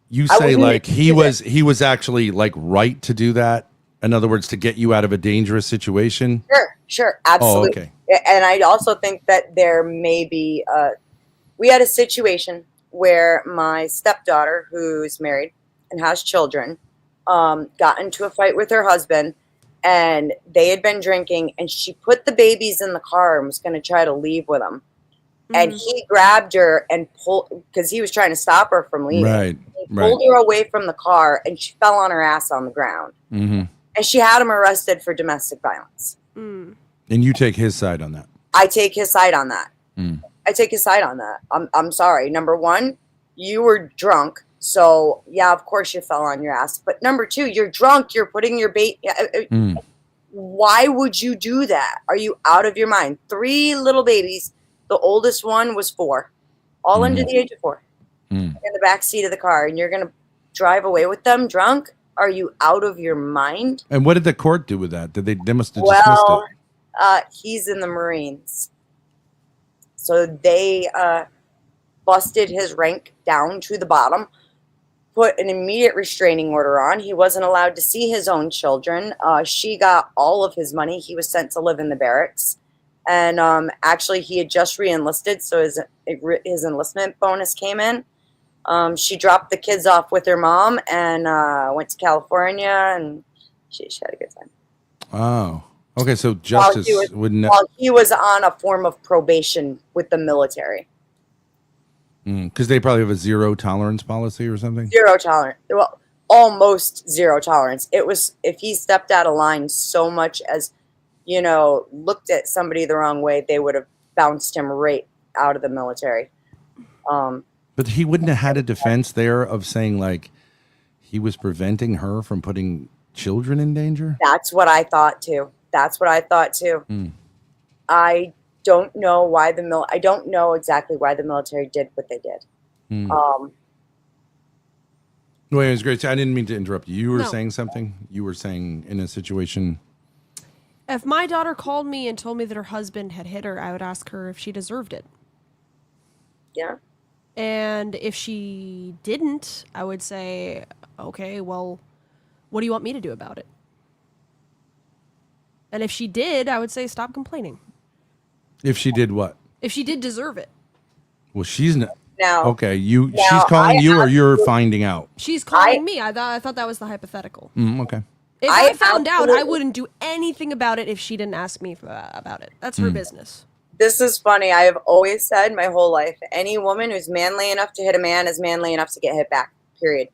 you say like he was actually like right to do that? In other words, to get you out of a dangerous situation? Sure, absolutely. Oh, okay. And I also think that there may be. We had a situation where my stepdaughter, who's married and has children, got into a fight with her husband. And they had been drinking, and she put the babies in the car and was going to try to leave with them. And he grabbed her and pulled, because he was trying to stop her from leaving. Right. He pulled her away from the car, and she fell on her ass on the ground. And she had him arrested for domestic violence. And you take his side on that? I take his side on that. I'm sorry. Number one, you were drunk. So, yeah, of course you fell on your ass. But number two, you're drunk. You're putting your bait. Why would you do that? Are you out of your mind? 3 little babies. The oldest one was 4, all under the age of 4, in the back seat of the car. And you're going to drive away with them drunk? Are you out of your mind? And what did the court do with that? They must have dismissed it. He's in the Marines. So they busted his rank down to the bottom, put an immediate restraining order on. He wasn't allowed to see his own children. She got all of his money. He was sent to live in the barracks. And actually, he had just re-enlisted, so his enlistment bonus came in. She dropped the kids off with her mom and went to California, and she had a good time. Oh, okay. So justice wouldn't. While he was on a form of probation with the military. Because they probably have a zero tolerance policy or something. Zero tolerance. Well, almost zero tolerance. It was if he stepped out of line so much as, looked at somebody the wrong way, they would have bounced him right out of the military. But he wouldn't have had a defense there of saying like he was preventing her from putting children in danger. That's what I thought too. I don't know why I don't know exactly why the military did what they did. Wait, it was great. I didn't mean to interrupt you. You were saying something? You were saying in a situation. If my daughter called me and told me that her husband had hit her, I would ask her if she deserved it. Yeah. And if she didn't, I would say, okay, well, what do you want me to do about it? And if she did, I would say, stop complaining. If she did what? If she did deserve it. Well, she's not. Now, okay, she's calling you, or you're finding out? She's calling me. I thought that was the hypothetical. Okay. If I found out, I wouldn't do anything about it if she didn't ask me about it. That's her business. This is funny. I have always said my whole life, any woman who's manly enough to hit a man is manly enough to get hit back. Period.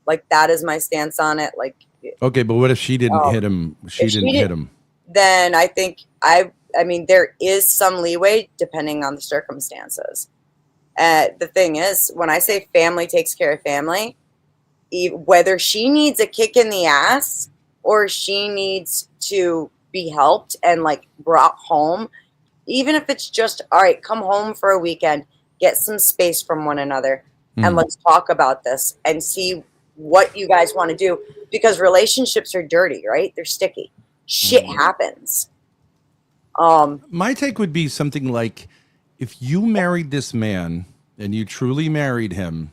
Like, that is my stance on it. Like, Okay, but what if she didn't hit him? She if she didn't did- hit him. then I think I mean, there is some leeway depending on the circumstances. The thing is, when I say family takes care of family, whether she needs a kick in the ass or she needs to be helped and like brought home, even if it's just, all right, come home for a weekend, get some space from one another, and let's talk about this and see what you guys want to do, because relationships are dirty, right? They're sticky. Shit happens. My take would be something like, if you married this man and you truly married him,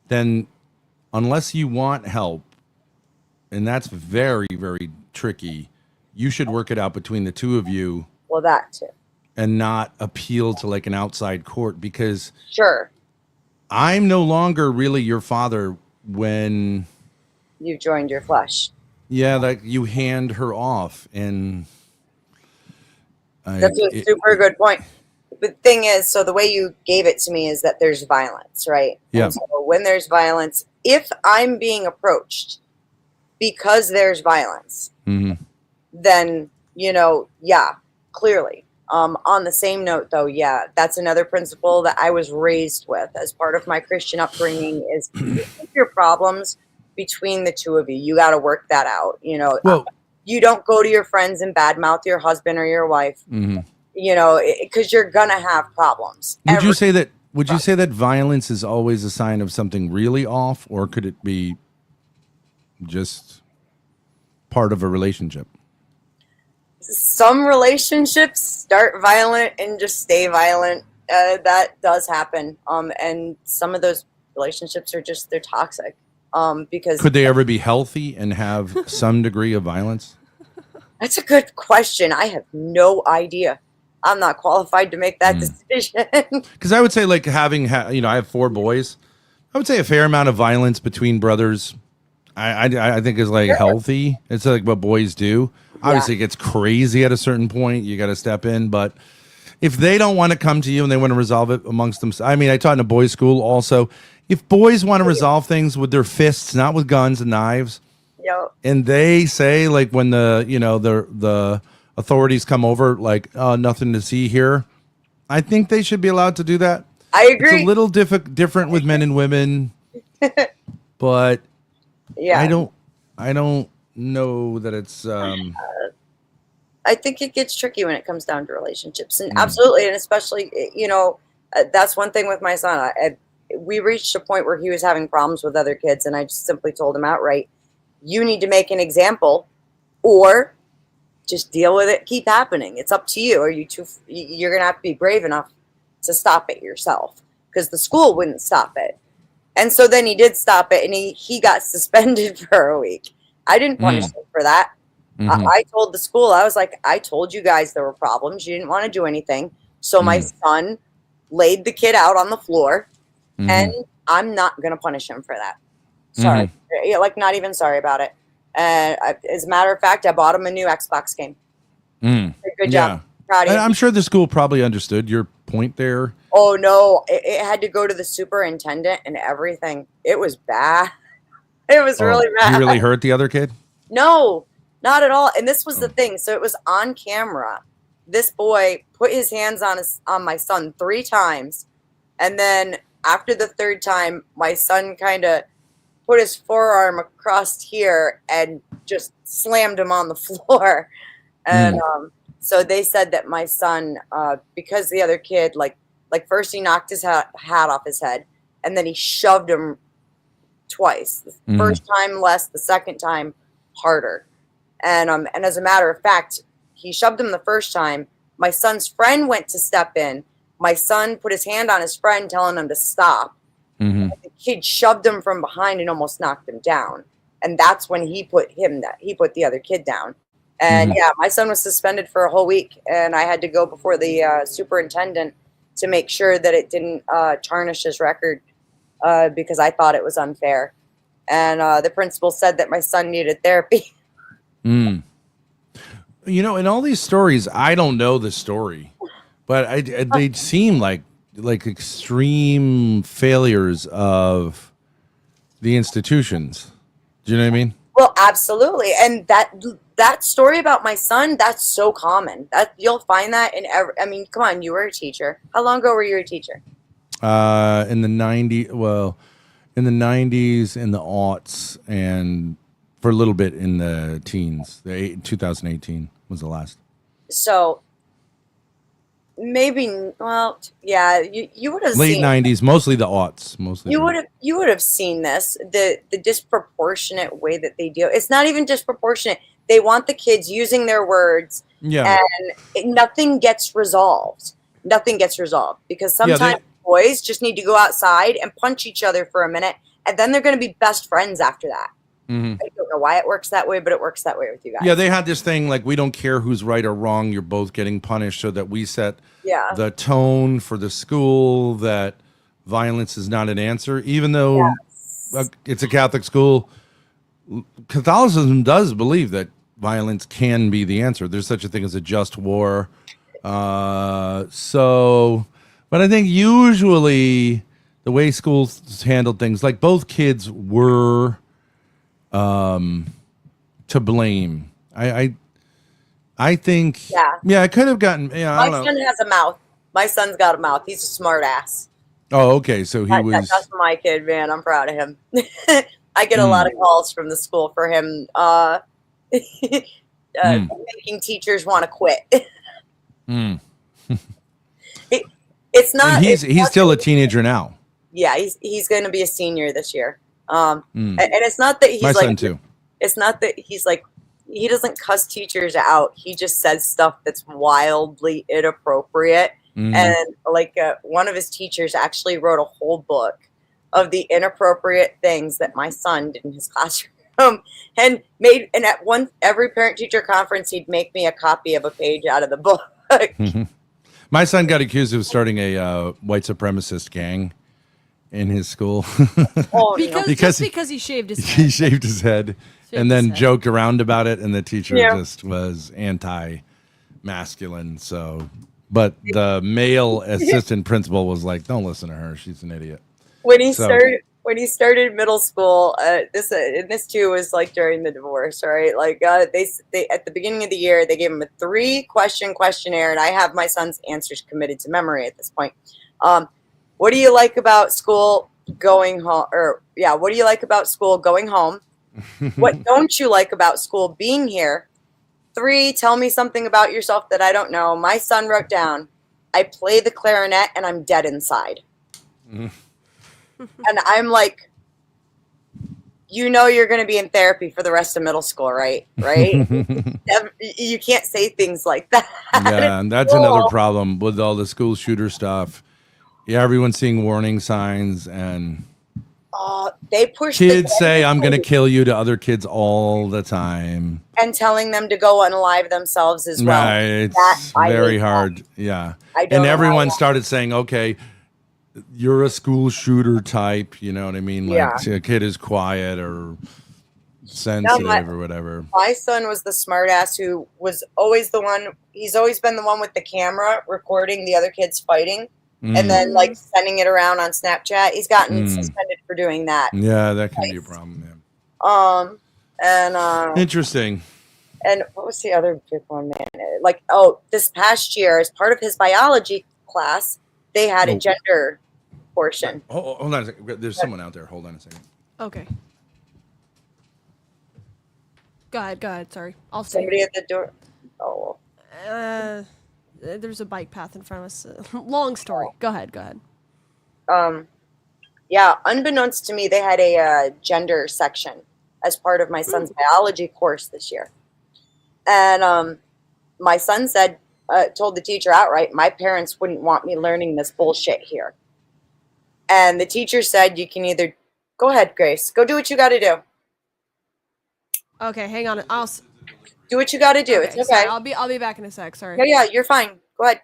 then unless you want help, and that's very, very tricky, you should work it out between the two of you Well, that too. and not appeal to like an outside court, because Sure. I'm no longer really your father when, You've joined your flesh. yeah, like you hand her off. And That's a super good point. The thing is, so the way you gave it to me is that there's violence, right? Yeah. And so when there's violence, if I'm being approached because there's violence, Mhm. then, yeah, clearly. On the same note, though, yeah, that's another principle that I was raised with as part of my Christian upbringing is keep your problems between the two of you. You got to work that out. Well, You don't go to your friends and badmouth your husband or your wife, mhm. Because you're going to have problems. Would you say that violence is always a sign of something really off, or could it be just part of a relationship? Some relationships start violent and just stay violent. That does happen. And some of those relationships are just, they're toxic. Because Could they ever be healthy and have some degree of violence? that's a good question. I have no idea. I'm not qualified to make that decision. Because I would say, like, I have 4 boys. I would say a fair amount of violence between brothers, I think is like healthy. It's like what boys do. Obviously, it gets crazy at a certain point. You got to step in. But if they don't want to come to you and they want to resolve it amongst themselves, I mean, I taught in a boys' school also. If boys want to resolve things with their fists, not with guns and knives, and they say, like, when the authorities come over, like, nothing to see here, I think they should be allowed to do that. I agree. It's a little different with men and women, but Yeah. I don't know that it's. I think it gets tricky when it comes down to relationships, and absolutely, and especially, that's one thing with my son. We reached a point where he was having problems with other kids, and I just simply told him outright, "You need to make an example, or just deal with it. Keep happening. It's up to you. Are you too? You're gonna have to be brave enough to stop it yourself, because the school wouldn't stop it." And so then he did stop it, and he got suspended for a week. I didn't punish him for that. I told the school, I was like, I told you guys there were problems. You didn't want to do anything. So my son laid the kid out on the floor, and I'm not going to punish him for that. Sorry. Like, not even sorry about it. As a matter of fact, I bought him a new Xbox game. Good job. Proud of you. I'm sure the school probably understood your point there. Oh, no. It had to go to the superintendent and everything. It was bad. It was really bad. You really hurt the other kid? No, not at all. And this was the thing. So it was on camera. This boy put his hands on my son 3 times. And then after the 3rd time, my son kind of put his forearm across here and just slammed him on the floor. And so they said that my son, because the other kid, like first he knocked his hat off his head, and then he shoved him twice. The first time less, the second time harder. And as a matter of fact, he shoved him the first time. My son's friend went to step in. My son put his hand on his friend, telling him to stop. The kid shoved him from behind and almost knocked him down. And that's when he put the other kid down. And yeah, my son was suspended for a whole week, and I had to go before the superintendent to make sure that it didn't tarnish his record, because I thought it was unfair. And the principal said that my son needed therapy. You know, in all these stories, I don't know the story, but they seem like extreme failures of the institutions. Do you know what I mean? Well, absolutely. And that story about my son, that's so common. That you'll find that in every, I mean, come on, you were a teacher. How long ago were you a teacher? In the '90s, well, in the '90s, in the aughts, and for a little bit in the teens. 2018 was the last. So maybe, well, yeah, you would have Late seen, '90s, mostly the aughts, mostly. you would have seen this, the disproportionate way that they deal. It's not even disproportionate. They want the kids using their words, Yeah, and nothing gets resolved. Nothing gets resolved because yeah. sometimes boys just need to go outside and punch each other for a minute, and then they're going to be best friends after that. Mhm. I don't know why it works that way, but it works that way with you guys. Yeah, they had this thing like we don't care who's right or wrong. You're both getting punished, so that we set Yeah. the tone for the school that violence is not an answer, even though it's a Catholic school. Catholicism does believe that violence can be the answer. There's such a thing as a just war. But I think usually the way schools handled things, like both kids were to blame. I think, Yeah. I could have gotten, I My don't son know. has a mouth. My son's got a mouth. He's a smart ass. Oh, okay. So he was, That's my kid, man. I'm proud of him. I get a Mm. lot of calls from the school for him Mm. making teachers want to quit. Mm. It's not. And It's he's not still a teenager now. yeah, he's going to be a senior this year. Mm. And it's not that he's My like. son too. It's not that he's like. He doesn't cuss teachers out. He just says stuff that's wildly inappropriate. Mhm. And like one of his teachers actually wrote a whole book of the inappropriate things that my son did in his classroom. And at every parent teacher conference he'd make me a copy of a page out of the book. My son got accused of starting a white supremacist gang in his school. Oh, Because he shaved his He head. shaved his head and his then head. joked around about it, and the teacher Yeah. just was anti-masculine. So, but the male assistant principal was like, "Don't listen to her; she's an idiot." when he So- started middle school, this too was like during the divorce, right? Like they at the beginning of the year they gave him a 3-question questionnaire, and I have my son's answers committed to memory at this point. What do you like about school going home? What do you like about school going home? What don't you like about school being here? 3, tell me something about yourself that I don't know. My son wrote down, I play the clarinet and I'm dead inside. And I'm like, you're going to be in therapy for the rest of middle school, right? Right? You can't say things like that. Yeah, and that's another problem with all the school shooter stuff. Yeah, everyone's seeing warning signs, and They push kids say, "I'm going to kill you" to other kids all the time. and telling them to go unalive themselves as well. Right, That- it's I very hate that. hard. Yeah, I don't and know everyone how- started saying, "Okay, you're a school shooter type." You know what I mean? Like Yeah. a kid is quiet or sensitive or whatever. My son was the smartass who was always the one. He's always been the one with the camera recording the other kids fighting, and then like sending it around on Snapchat. He's gotten suspended for doing that. Yeah, that can be a problem. Yeah. And Interesting. and what was the other big one, man? Like, this past year, as part of his biology class, they had a gender portion. Oh, hold on a second. There's someone out there. Hold on a second. Okay. Go ahead. Sorry. I'll stay. Somebody at the door. Oh, There's a bike path in front of us. Long story. Go ahead. yeah. Unbeknownst to me, they had a gender section as part of my son's biology course this year, and my son told the teacher outright, "My parents wouldn't want me learning this bullshit here." And the teacher said, "You can either go ahead, Grace, go do what you got to do. Okay, hang on. Do what you got to do. It's okay." Sorry, I'll be back in a sec. Sorry. Yeah, you're fine. Go ahead.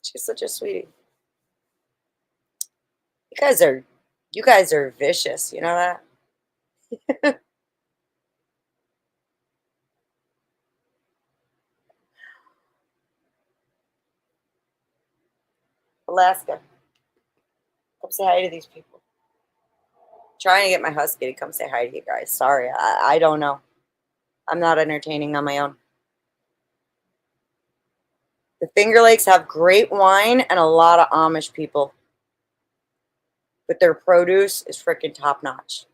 She's such a sweetie. You guys are vicious. You know that? Alaska. Come say hi to these people. Trying to get my husky to come say hi to you guys. Sorry, I don't know. I'm not entertaining on my own. The Finger Lakes have great wine and a lot of Amish people. But their produce is freaking top notch.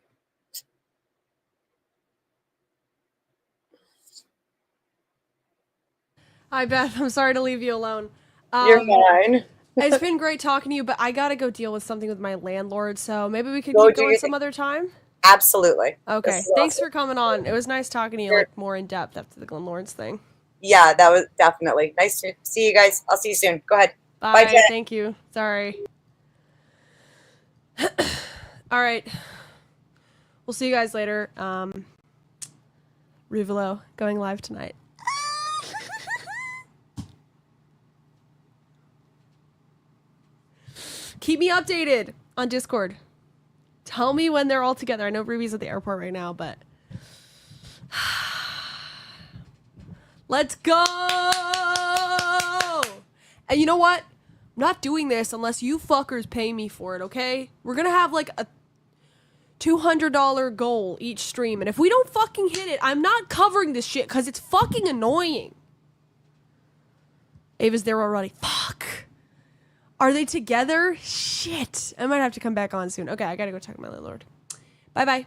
Hi, Beth. I'm sorry to leave you alone. You're mine. It's been great talking to you, but I gotta go deal with something with my landlord, so maybe we could Go keep do going your some thing. other time? Absolutely. Okay. This is Thanks awesome. for coming on. It was nice talking to you, Sure. like, more in depth after the Glen Lawrence thing. Yeah, that was definitely nice to see you guys. I'll see you soon. Go ahead. Bye. Jen. Thank you. Sorry. All right. We'll see you guys later. Rivolo going live tonight. Keep me updated on Discord. Tell me when they're all together. I know Ruby's at the airport right now, but let's go! And you know what? I'm not doing this unless you fuckers pay me for it, okay? We're gonna have like a $200 goal each stream, and if we don't fucking hit it, I'm not covering this shit because it's fucking annoying. Ava's there already. Fuck. Are they together? Shit. I might have to come back on soon. Okay, I gotta go talk to my landlord. Bye-bye.